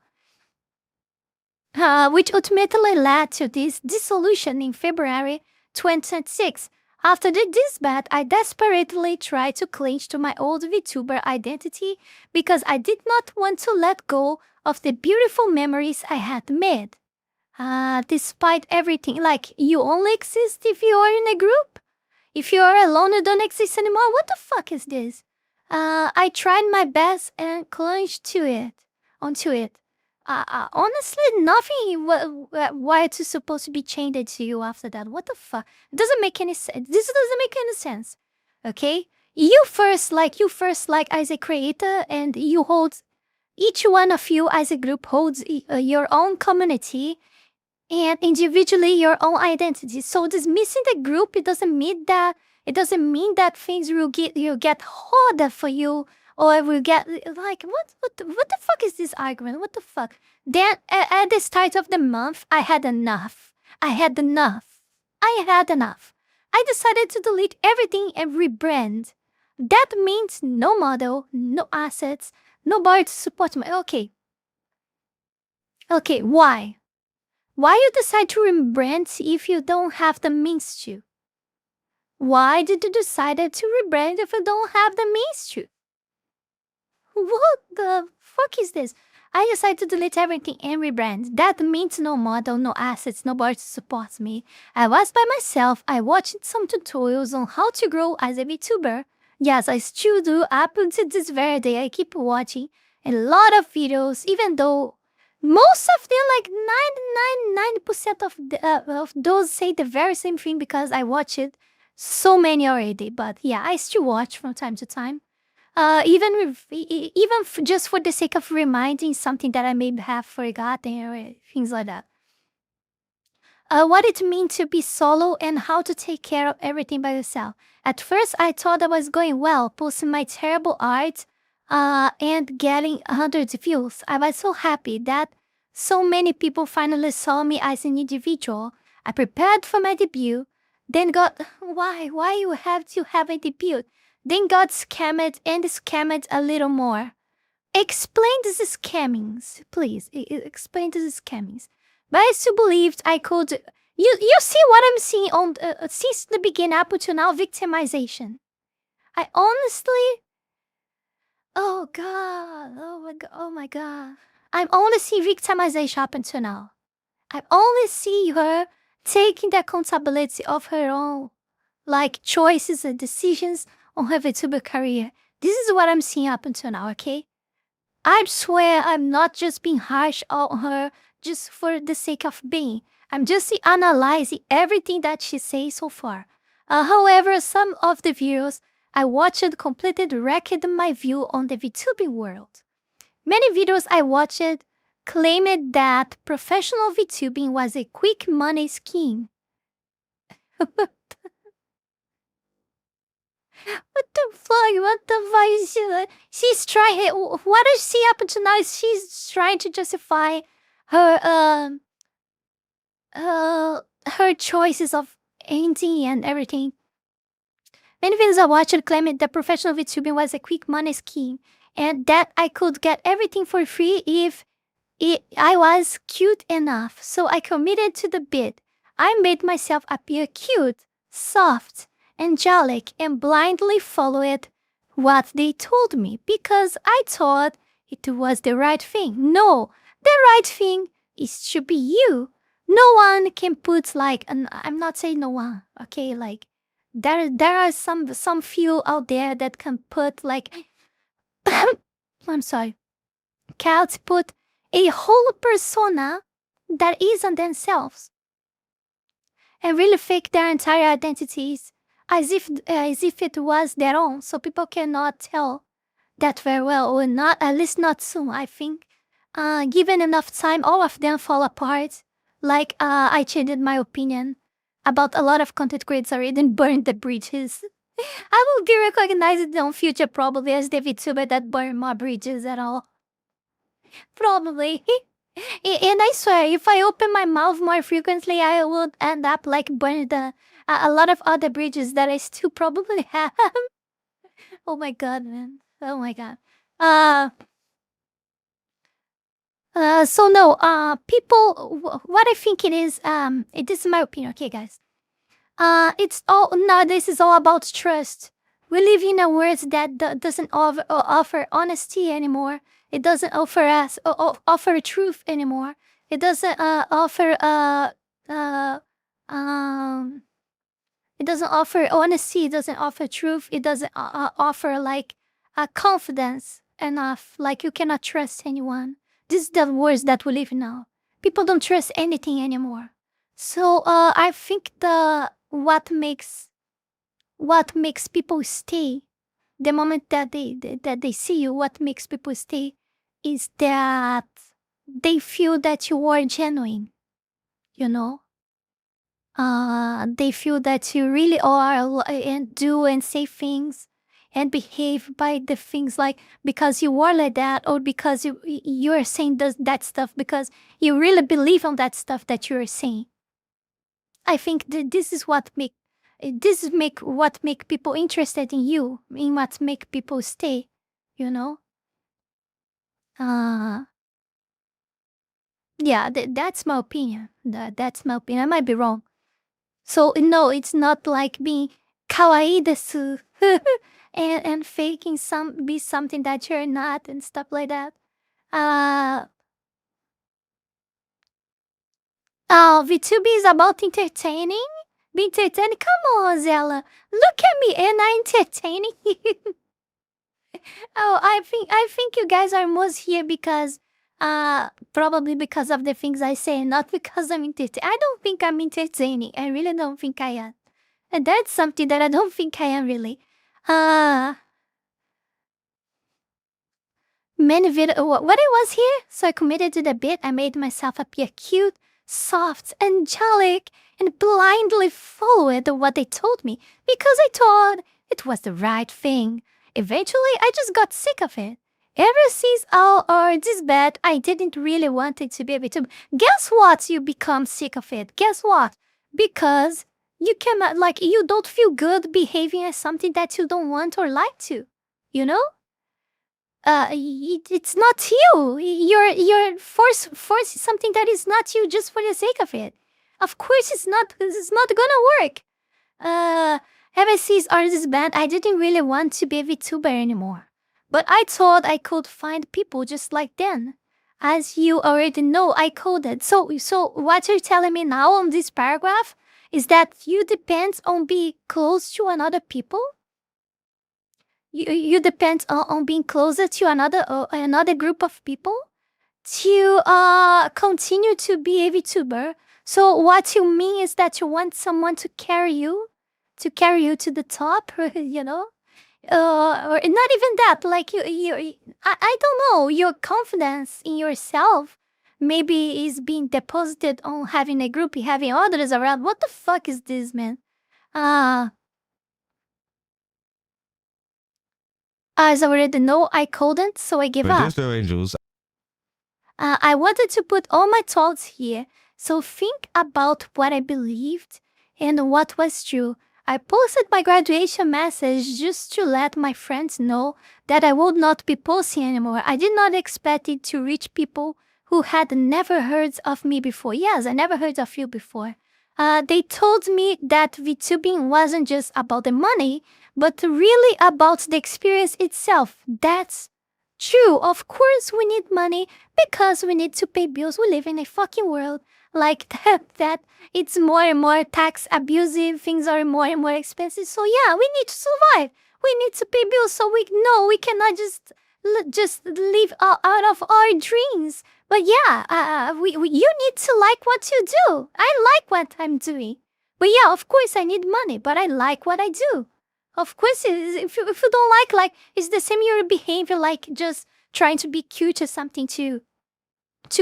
Which ultimately led to this dissolution in February 2026. After the disband, I desperately tried to cling to my old VTuber identity because I did not want to let go of the beautiful memories I had made. Despite everything, like, you only exist if you are in a group? If you are alone, you don't exist anymore? What the fuck is this? I tried my best and clung onto it. Honestly, nothing. Why it's supposed to be changed to you after that? What the fuck? It doesn't make any sense. This doesn't make any sense. Okay, you first, as a creator, and you hold each one of you as a group holds your own community and individually your own identity. So dismissing the group, it doesn't mean that things will get harder for you, or will get like what the fuck is this argument? What the fuck? Then at the start of the month, I had enough. I decided to delete everything and rebrand. That means no model, no assets, nobody to support me. Okay, why? Why you decide to rebrand if you don't have the means to? Why did you decide to rebrand if you don't have the means to? What the fuck is this? I decided to delete everything and rebrand. That means no model, no assets, nobody supports me. I was by myself. I watched some tutorials on how to grow as a VTuber. Yes, I still do. Up until this very day, I keep watching a lot of videos, even though most of them, like 99% of those say the very same thing because I watched so many already. But yeah, I still watch from time to time. Even just for the sake of reminding something that I may have forgotten or things like that. What it means to be solo and how to take care of everything by yourself. At first, I thought I was going well, posting my terrible art and getting hundreds of views. I was so happy that so many people finally saw me as an individual. I prepared for my debut. Then why you have to have a debut? Then got scammed a little more. Explain these scammings, please. Explain these scammings. But I still believed I could. You see what I'm seeing on since the beginning up to now, victimization. I honestly. Oh god. Oh my god. I'm only seeing victimization up until now. I only see her taking the accountability of her own, like, choices and decisions on her VTuber career. This is what I'm seeing up until now, okay? I swear I'm not just being harsh on her just for the sake of being. I'm just analyzing everything that she says so far. However, some of the videos I watched completely wrecked my view on the VTubing world. Many videos I watched claimed that professional VTubing was a quick money scheme. What the fuck is she? She's trying. What is she up to now? She's trying to justify her her choices of ending and everything. Many videos I watched claimed that professional VTubing was a quick money scheme, and that I could get everything for free if I was cute enough. So I committed to the bid. I made myself appear cute, soft, angelic, and blindly followed what they told me because I thought it was the right thing. No, the right thing is to be you. No one can put, like, I'm not saying no one, okay? Like, there are some few out there that can put, like, I'm sorry, can't put a whole persona that isn't themselves and really fake their entire identities as if it was their own, so people cannot tell that very well, or not, at least not soon. I think given enough time, all of them fall apart. Like, I changed my opinion about a lot of content creators already and burned the bridges. I will be recognized in future probably as the VTuber that burned more bridges at all. Probably. And I swear, if I open my mouth more frequently, I would end up like burning a lot of other bridges that I still probably have. Oh my god, man. Oh my god. So no, people, what I think it is, this is my opinion, okay, guys. It's all, no, this is all about trust. We live in a world that doesn't offer honesty anymore. It doesn't offer us, offer truth anymore. It doesn't, offer, it doesn't offer honesty. It doesn't offer truth. It doesn't offer, like, confidence enough. Like, you cannot trust anyone. This is the world that we live in now. People don't trust anything anymore. So, I think what makes people stay, the moment that they see you, what makes people stay is that they feel that you are genuine, you know? They feel that you really are and do and say things and behave by the things, like, because you are like that, or because you're saying that stuff because you really believe on that stuff that you're saying. I think this is what make people interested in you, in what make people stay, you know? Yeah, that's my opinion. That's my opinion. I might be wrong. So no, it's not like being kawaii desu and faking be something that you're not and stuff like that. VTuber is about entertaining. Be entertaining. Come on, Zella. Look at me, and I'm entertaining. Oh, I think you guys are most here because probably because of the things I say, not because I'm entertaining. I don't think I'm entertaining. I really don't think I am. And that's something that I don't think I am really. Many video what I was here, so I committed to the bit. I made myself appear cute, soft, angelic, and blindly followed what they told me because I thought it was the right thing. Eventually, I just got sick of it. Ever since all or this bad, I didn't really want it to be a VTuber. Guess what? You become sick of it. Guess what? Because you cannot, like, you don't feel good behaving as something that you don't want or like to. You know? It's not you. You're force something that is not you just for the sake of it. Of course, it's not gonna work. Ever since this band, I didn't really want to be a VTuber anymore. But I thought I could find people just like them. As you already know, I coded. So what you're telling me now on this paragraph is that you depend on being close to another people? You depend on being closer to another group of people to continue to be a VTuber. So what you mean is that you want someone to carry you to the top, you know, or not even that. Like I don't know. Your confidence in yourself maybe is being deposited on having a group, having others around. What the fuck is this, man? As I already know, I couldn't, so I gave up. Angels. I wanted to put all my thoughts here, so think about what I believed and what was true. I posted my graduation message just to let my friends know that I would not be posting anymore. I did not expect it to reach people who had never heard of me before. Yes, I never heard of you before. They told me that VTubing wasn't just about the money, but really about the experience itself. That's true. Of course we need money because we need to pay bills. We live in a fucking world like that it's more and more tax abusive. Things are more and more expensive. So yeah, we need to survive. We need to pay bills. So we cannot just live out of our dreams. But yeah, you need to like what you do. I like what I'm doing. But yeah, of course I need money, but I like what I do. Of course, if you don't like, it's the same your behavior, like just trying to be cute or something to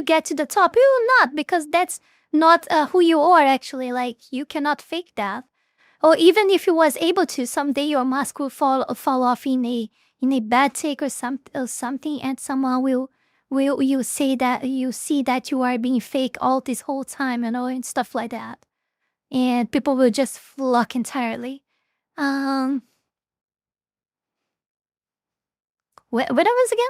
get to the top. You will not, because that's not who you are actually. Like, you cannot fake that. Or even if you was able to, someday your mask will fall off in a bad take or something, and someone will will you say that you see that you are being fake all this whole time, and stuff like that. And people will just flock entirely. What I was again?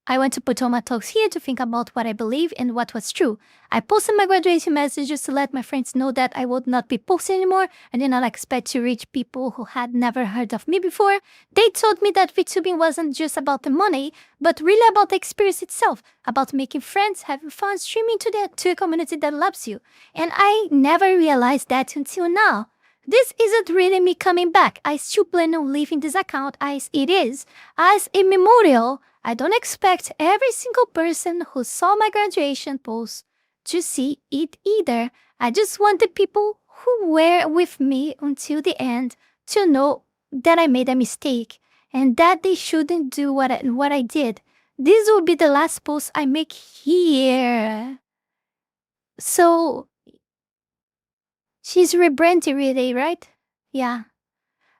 I went to Potoma Talks here to think about what I believe and what was true. I posted my graduation message just to let my friends know that I would not be posting anymore. I did not expect to reach people who had never heard of me before. They told me that VTubing wasn't just about the money, but really about the experience itself, about making friends, having fun, streaming to a community that loves you. And I never realized that until now. This isn't really me coming back. I still plan on leaving this account as it is, as a memorial. I don't expect every single person who saw my graduation post to see it either. I just want the people who were with me until the end to know that I made a mistake and that they shouldn't do what I did. This will be the last post I make here. So, she's rebranding really, right? Yeah.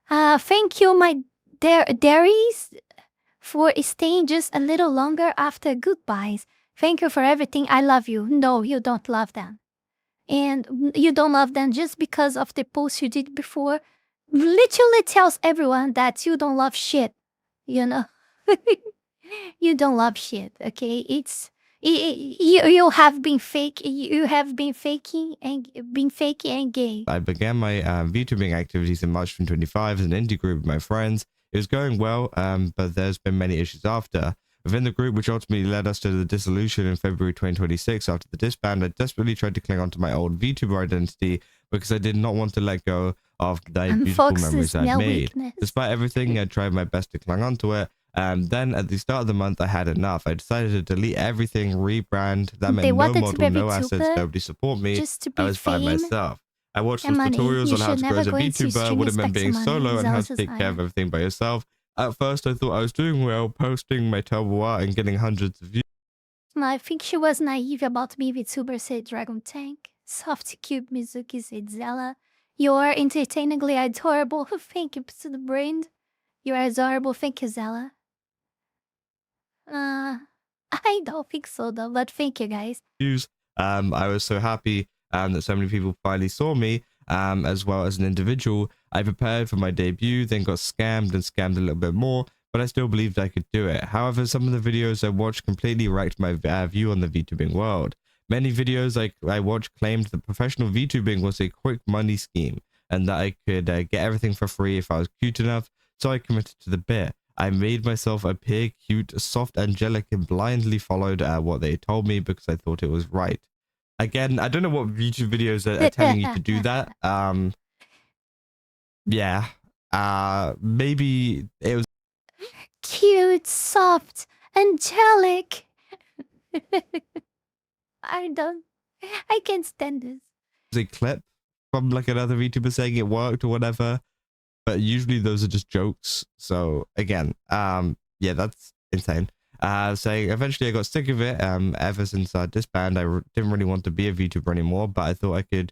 Thank you, my Dairies, for staying just a little longer after goodbyes. Thank you for everything. I love you. No, you don't love them. And you don't love them just because of the post you did before. Literally tells everyone that you don't love shit. You know? You don't love shit, okay? You have been fake. You have been faking and gay. I began my VTubing activities in March 2025 as an indie group with my friends. It was going well, but there's been many issues after. Within the group, which ultimately led us to the dissolution in February 2026 after the disband, I desperately tried to cling on to my old VTuber identity because I did not want to let go of the beautiful memories I'd made. Despite everything, I tried my best to cling on to it. Then at the start of the month, I had enough. I decided to delete everything, rebrand. That meant no model, no assets, nobody support me. I was by myself. I watched some tutorials on how to grow as a VTuber, would have meant being solo and how to take care of everything by yourself. At first, I thought I was doing well, posting my terrible art and getting hundreds of views. I think she was naive about me, VTuber, said Dragon Tank. Soft Cube Mizuki, said Zella. You are entertainingly adorable. Thank you to the brain. You are adorable. Thank you, Zella. I don't think so though, but thank you guys. I was so happy that so many people finally saw me as well as an individual. I prepared for my debut, then got scammed a little bit more, but I still believed I could do it. However, some of the videos I watched completely wrecked my view on the VTubing world. Many videos I watched claimed that professional VTubing was a quick money scheme and that I could get everything for free if I was cute enough, so I committed to the bit. I made myself appear cute, soft, angelic, and blindly followed what they told me because I thought it was right. Again, I don't know what YouTube videos are telling you to do that. Yeah. Maybe it was cute, soft, angelic. I can't stand this. A clip from like another VTuber saying it worked or whatever. But usually those are just jokes. So again, yeah, that's insane. Saying eventually I got sick of it. Ever since I disbanded, I didn't really want to be a VTuber anymore, but I thought I could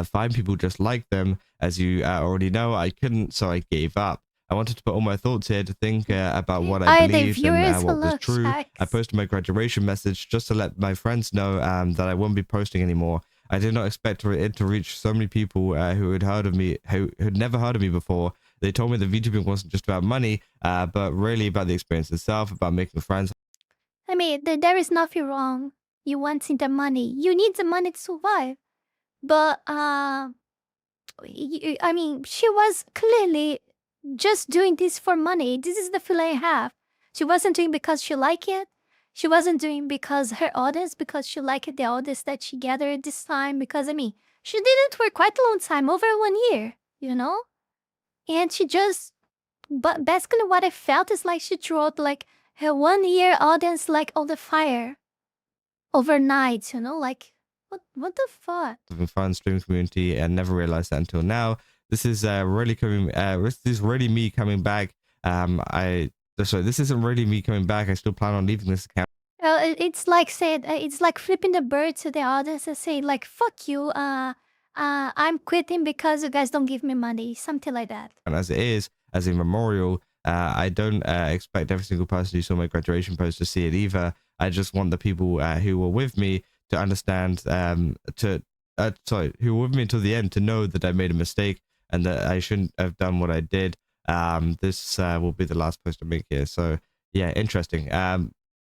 find people just like them. As you already know, I couldn't, so I gave up. I wanted to put all my thoughts here to think about what I believed and what was true. I posted my graduation message just to let my friends know that I won't be posting anymore. I did not expect it to reach so many people who had heard of me, who had never heard of me before. They told me that VTubing wasn't just about money, but really about the experience itself, about making friends. I mean, there is nothing wrong. You wanting the money. You need the money to survive. But, I mean, she was clearly just doing this for money. This is the feeling I have. She wasn't doing because she liked it. She wasn't doing because her audience, because she liked the audience that she gathered this time. Because, I mean, she did it for quite a long time, over 1 year, you know? And she just, but basically what I felt is like she threw out like her 1 year audience like all the fire overnight, you know? Like, what the fuck? Having fun stream community and never realized that until now. This is really coming. This is really me coming back. This isn't really me coming back. I still plan on leaving this account. It's like said. It's like flipping the bird to the audience and say like, "Fuck you. I'm quitting because you guys don't give me money." Something like that. And as it is, as a memorial, I don't expect every single person who saw my graduation post to see it either. I just want the people who were with me to understand, who were with me until the end to know that I made a mistake and that I shouldn't have done what I did. This will be the last post I make here. So yeah, interesting.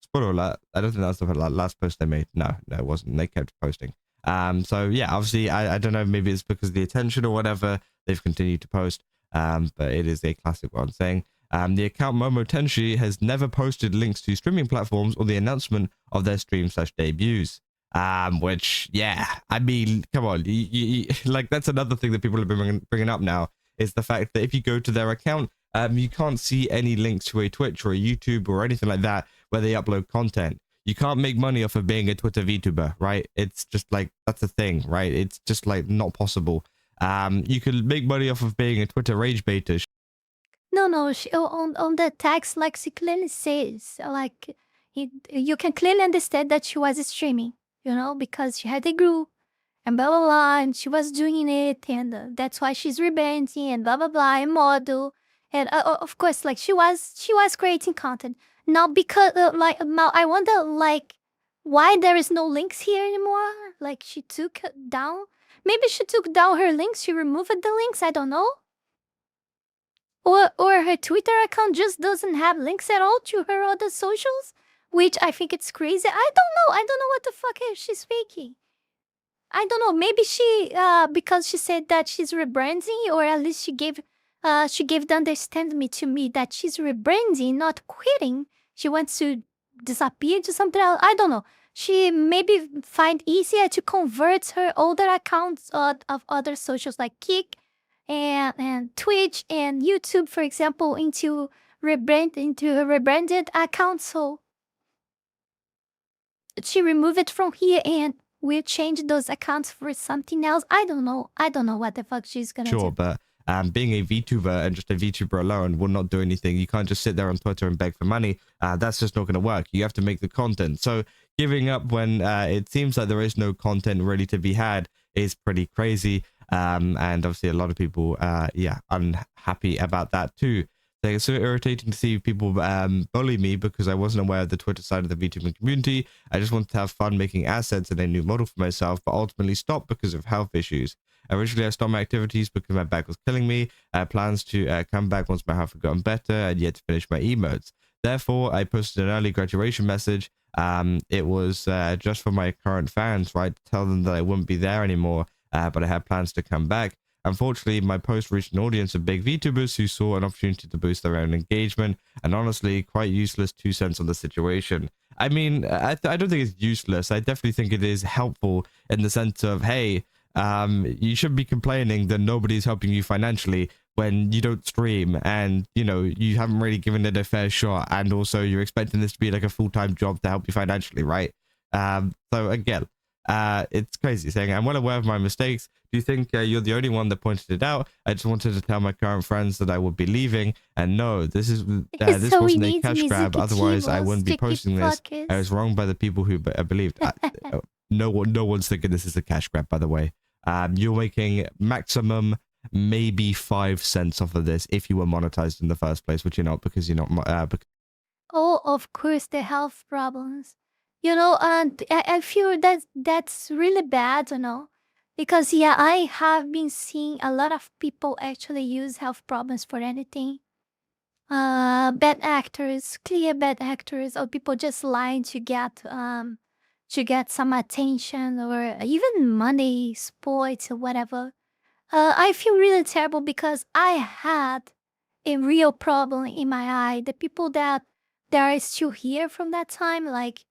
Spoiler alert, I don't think that's the last post I made. No, it wasn't. They kept posting. So yeah, obviously, I don't know, maybe it's because of the attention or whatever, they've continued to post. But it is a classic one saying, the account Momo Tenshi has never posted links to streaming platforms or the announcement of their stream/debuts. Which, yeah, I mean, come on, like, that's another thing that people have been bringing up now, is the fact that if you go to their account, you can't see any links to a Twitch or a YouTube or anything like that where they upload content. You can't make money off of being a Twitter VTuber, right? It's just like, that's a thing, right? It's just like not possible. You could make money off of being a Twitter rage baiter. No, on the text, like, she clearly says, like, you can clearly understand that she was streaming, because she had a group and blah, blah, blah, and she was doing it, and that's why she's rebranding and blah, blah, blah, and model. And of course, like, she was creating content. Now, because, now I wonder, like, why there is no links here anymore? Like, she took down, maybe she took down her links, she removed the links, I don't know. Or her Twitter account just doesn't have links at all to her other socials, which I think it's crazy. I don't know what the fuck is she speaking. I don't know. Maybe she, because she said that she's rebranding, or at least she gave the understanding to me that she's rebranding, not quitting. She wants to disappear to something else. I don't know. She maybe find easier to convert her older accounts of other socials like Kik and Twitch and YouTube, for example, into a rebranded account. So she remove it from here and we'll change those accounts for something else. I don't know what the fuck she's gonna do. Sure, but being a VTuber and just a VTuber alone will not do anything. You can't just sit there on Twitter and beg for money. That's just not going to work. You have to make the content. So giving up when it seems like there is no content really to be had is pretty crazy. And obviously a lot of people, unhappy about that too. So it's so irritating to see people bully me because I wasn't aware of the Twitter side of the VTuber community. I just wanted to have fun making assets and a new model for myself, but ultimately stopped because of health issues. Originally, I stopped my activities because my back was killing me. I had plans to come back once my health had gotten better and yet to finish my emotes. Therefore, I posted an early graduation message. It was just for my current fans, right? To tell them that I wouldn't be there anymore, but I had plans to come back. Unfortunately, my post reached an audience of big VTubers who saw an opportunity to boost their own engagement, and honestly, quite useless 2 cents on the situation. I mean, I don't think it's useless. I definitely think it is helpful in the sense of, hey, you shouldn't be complaining that nobody's helping you financially when you don't stream and, you haven't really given it a fair shot, and also you're expecting this to be like a full-time job to help you financially, right? So again, it's crazy saying I'm well aware of my mistakes. Do you think you're the only one that pointed it out? I just wanted to tell my current friends that I would be leaving, and no, this wasn't a cash grab. Otherwise, I wouldn't be posting this. I was wronged by the people who believed. No one's thinking this is a cash grab, by the way. You're making maximum maybe 5 cents off of this if you were monetized in the first place, which you're not because you're not. Oh, of course, the health problems. And I feel that's really bad, because I have been seeing a lot of people actually use health problems for anything. Bad actors, clear bad actors, or people just lying to get some attention or even money, sports or whatever. I feel really terrible because I had a real problem in my eye. The people that are still here from that time, like,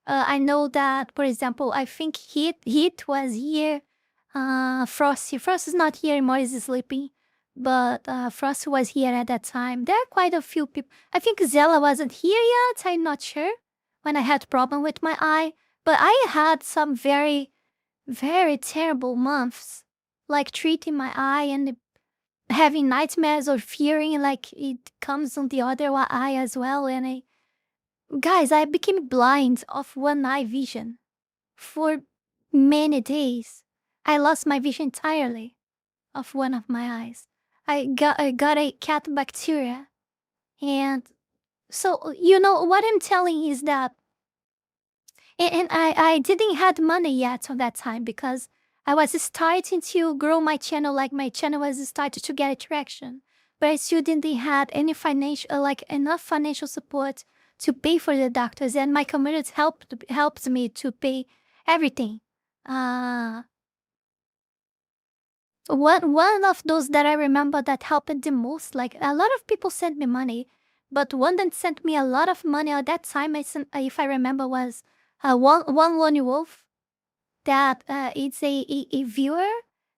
I know that, for example, I think Heat was here. Frosty is not here anymore, he's sleeping. But Frosty was here at that time. There are quite a few people. I think Zella wasn't here yet, I'm not sure, when I had problem with my eye. But I had some very, very terrible months, like treating my eye and having nightmares or fearing like it comes on the other eye as well. And guys, I became blind of one eye vision for many days. I lost my vision entirely of one of my eyes. I got a cat bacteria And so, you know, what I'm telling is that, and I didn't had money yet on that time because I was starting to grow my channel, like my channel was starting to get traction, but I still didn't had any financial, like enough financial support to pay for the doctors, and my community helped me to pay everything. Uh, one of those that I remember that helped the most, like a lot of people sent me money, but one that sent me a lot of money at that time, I sent, if I remember, was one Lonely Wolf. That it's a viewer,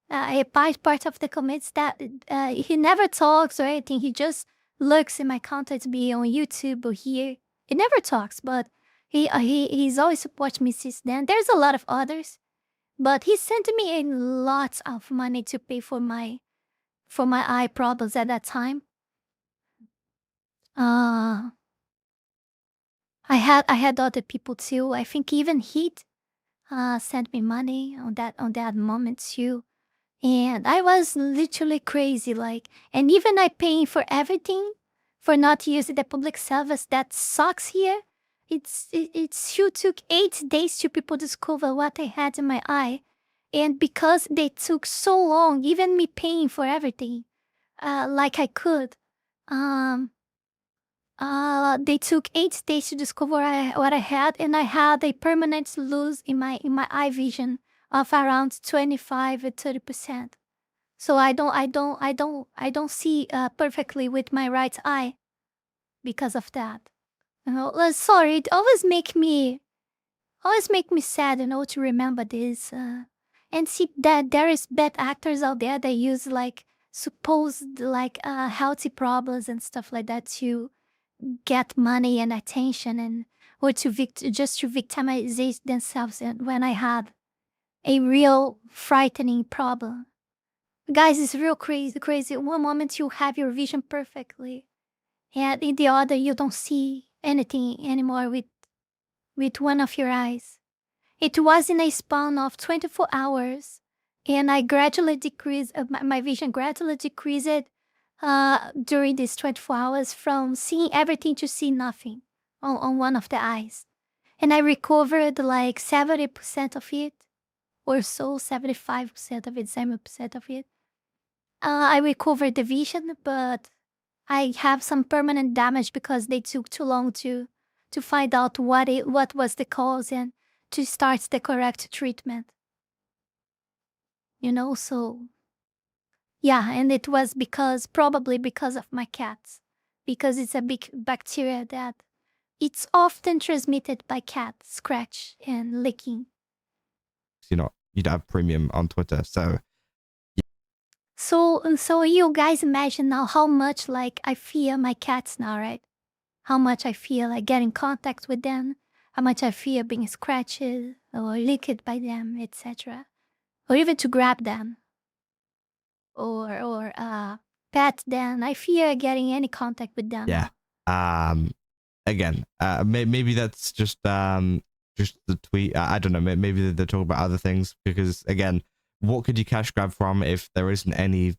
a part of the comments that he never talks or anything. He just lurks in my content, be on YouTube or here. He never talks, but he's always supported me since then. There's a lot of others. But he sent me a lot of money to pay for my eye problems at that time. I had other people too. I think even Heat sent me money on that moment too. And I was literally crazy, like, and even I paying for everything for not using the public service that sucks here. It still took 8 days to people discover what I had in my eye. And because they took so long, even me paying for everything, like I could, they took 8 days to discover what I had, and I had a permanent loss in my eye vision of around 25 or 30%. So I don't see perfectly with my right eye because of that. You know, sorry, it always make me sad, you know, to remember this and see that there is bad actors out there that use like supposed like healthy problems and stuff like that to get money and attention, and or to just to victimize themselves. And when I had a real frightening problem. Guys, it's real crazy. One moment you have your vision perfectly, and in the other you don't see anything anymore with one of your eyes. It was in a span of 24 hours, and I gradually decreased, my vision gradually decreased during these 24 hours from seeing everything to see nothing on one of the eyes. And I recovered like 70% of it, or so, 75% of it, 70% of it. I recovered the vision, but I have some permanent damage because they took too long to find out what was the cause and to start the correct treatment. You know, so yeah, and it was probably because of my cats, because it's a big bacteria that it's often transmitted by cats, scratch and licking. You'd have premium on Twitter, so So you guys imagine now how much like I fear my cats now, right? How much I feel like getting contact with them, how much I fear being scratched or licked by them, etc. Or even to grab them or pet them. I fear getting any contact with them. yeah. Again, maybe that's just the tweet. I don't know. Maybe they're talking about other things, because again, what could you cash grab from if there isn't any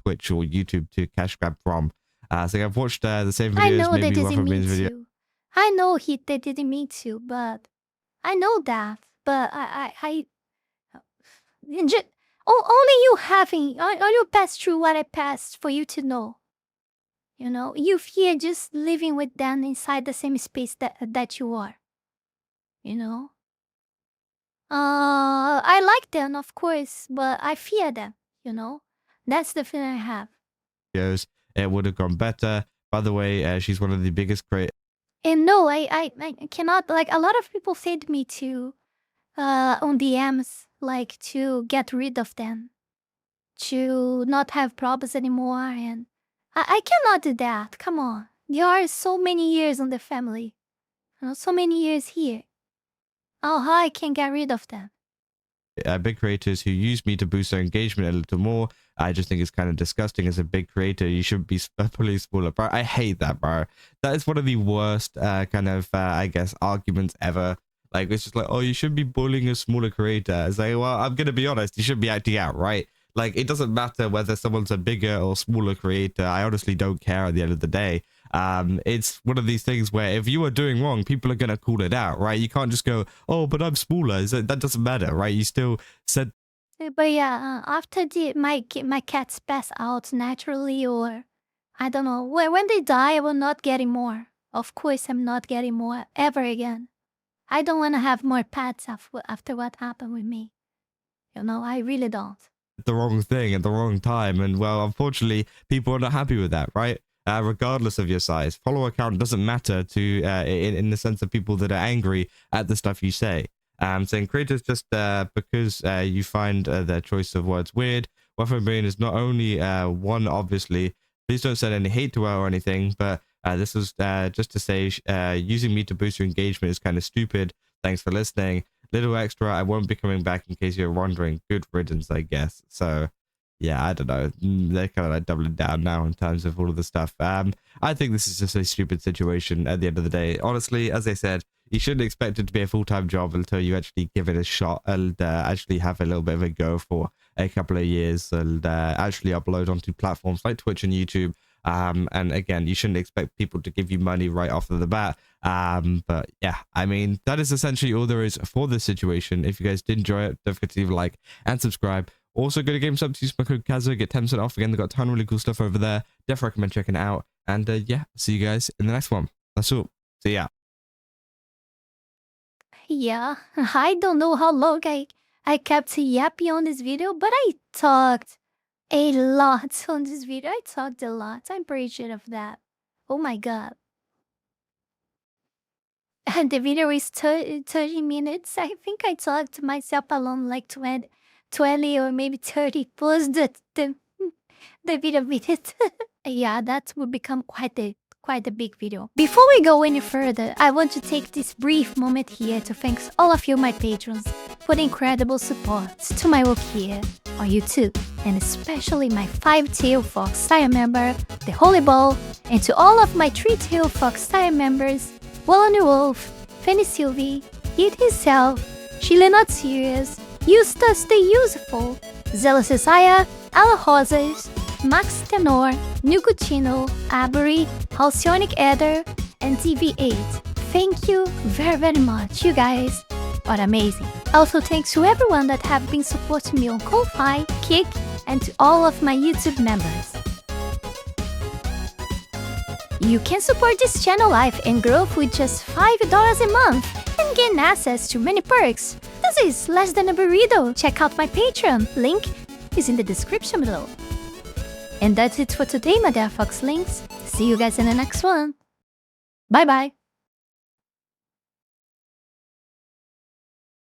Twitch or YouTube to cash grab from? So I've watched the same videos. I know maybe they didn't mean video. to. I know they didn't mean to, but I know that. But only you having, all you passed through what I passed for you to know. You know, you fear just living with them inside the same space that you are. You know? I like them, of course, but I fear them, you know? That's the feeling I have. It would have gone better. By the way, she's one of the biggest creators. And no, I cannot, like, a lot of people said me to, on DMs, like, to get rid of them, to not have problems anymore, and I cannot do that. Come on. There are so many years on the family, you know, so many years here. Oh, how I can get rid of them? Big creators who use me to boost their engagement a little more. I just think it's kind of disgusting. As a big creator, you should be probably smaller, bro. I hate that, bro. That is one of the worst kind of I guess arguments ever. Like, it's just like, oh, you should be bullying a smaller creator. It's like, well, I'm gonna be honest, you should be acting out, right? Like, it doesn't matter whether someone's a bigger or smaller creator. I honestly don't care at the end of the day. It's one of these things where if you are doing wrong, people are going to call it out, right? You can't just go, oh, but I'm smaller. That doesn't matter, right? You still said. But yeah, after my cats pass out naturally, or I don't know, when they die, I will not get more. Of course, I'm not getting more ever again. I don't want to have more pets after what happened with me. You know, I really don't. The wrong thing at the wrong time, and well, unfortunately people are not happy with that, right? Regardless of your size, follower count doesn't matter to in the sense of people that are angry at the stuff you say. Saying creators just because you find their choice of words weird. Waffle Brain is not only one, obviously. Please don't send any hate to her or anything, but this was just to say using me to boost your engagement is kind of stupid. Thanks for listening. Little extra, I won't be coming back in case you're wondering. Good riddance, I guess. So, yeah, I don't know. They're kind of like doubling down now in terms of all of the stuff. I think this is just a stupid situation at the end of the day. Honestly, as I said, you shouldn't expect it to be a full-time job until you actually give it a shot and actually have a little bit of a go for a couple of years and actually upload onto platforms like Twitch and YouTube. And again, you shouldn't expect people to give you money right off of the bat. But yeah, I mean, that is essentially all there is for this situation. If you guys did enjoy it, don't forget to leave a like and subscribe. Also, go to GameStop, use my code Kazo, get 10% off. Again, they've got a ton of really cool stuff over there. Definitely recommend checking it out. And yeah, see you guys in the next one. That's all. See ya. Yeah, I don't know how long I kept yapping on this video, but I talked a lot on this video. I talked a lot. I'm pretty sure of that. Oh my god. And the video is 30 minutes. I think I talked to myself alone like 20 or maybe 30 plus the video minute. Yeah, that would become quite a big video. Before we go any further, I want to take this brief moment here to thank all of you, my patrons, for the incredible support to my work here on YouTube, and especially my 5-tail fox tier member, the Holy Ball, and to all of my 3-tail fox tier members, Wallany Wolf, Fanny Sylvie, Eat Himself, Chile Not Serious, Eustace the Useful, Zealous Isaiah, Ala Rosas, Max Tenor, Nicotino, Avery, Halcyonic Eder, and TV8. Thank you very much. You guys are amazing. Also, thanks to everyone that have been supporting me on Ko-Fi, Kick, and to all of my YouTube members. You can support this channel life and growth with just $5 a month and gain access to many perks. This is less than a burrito. Check out my Patreon. Link is in the description below. And that's it for today, my dear Fox Links. See you guys in the next one. Bye bye.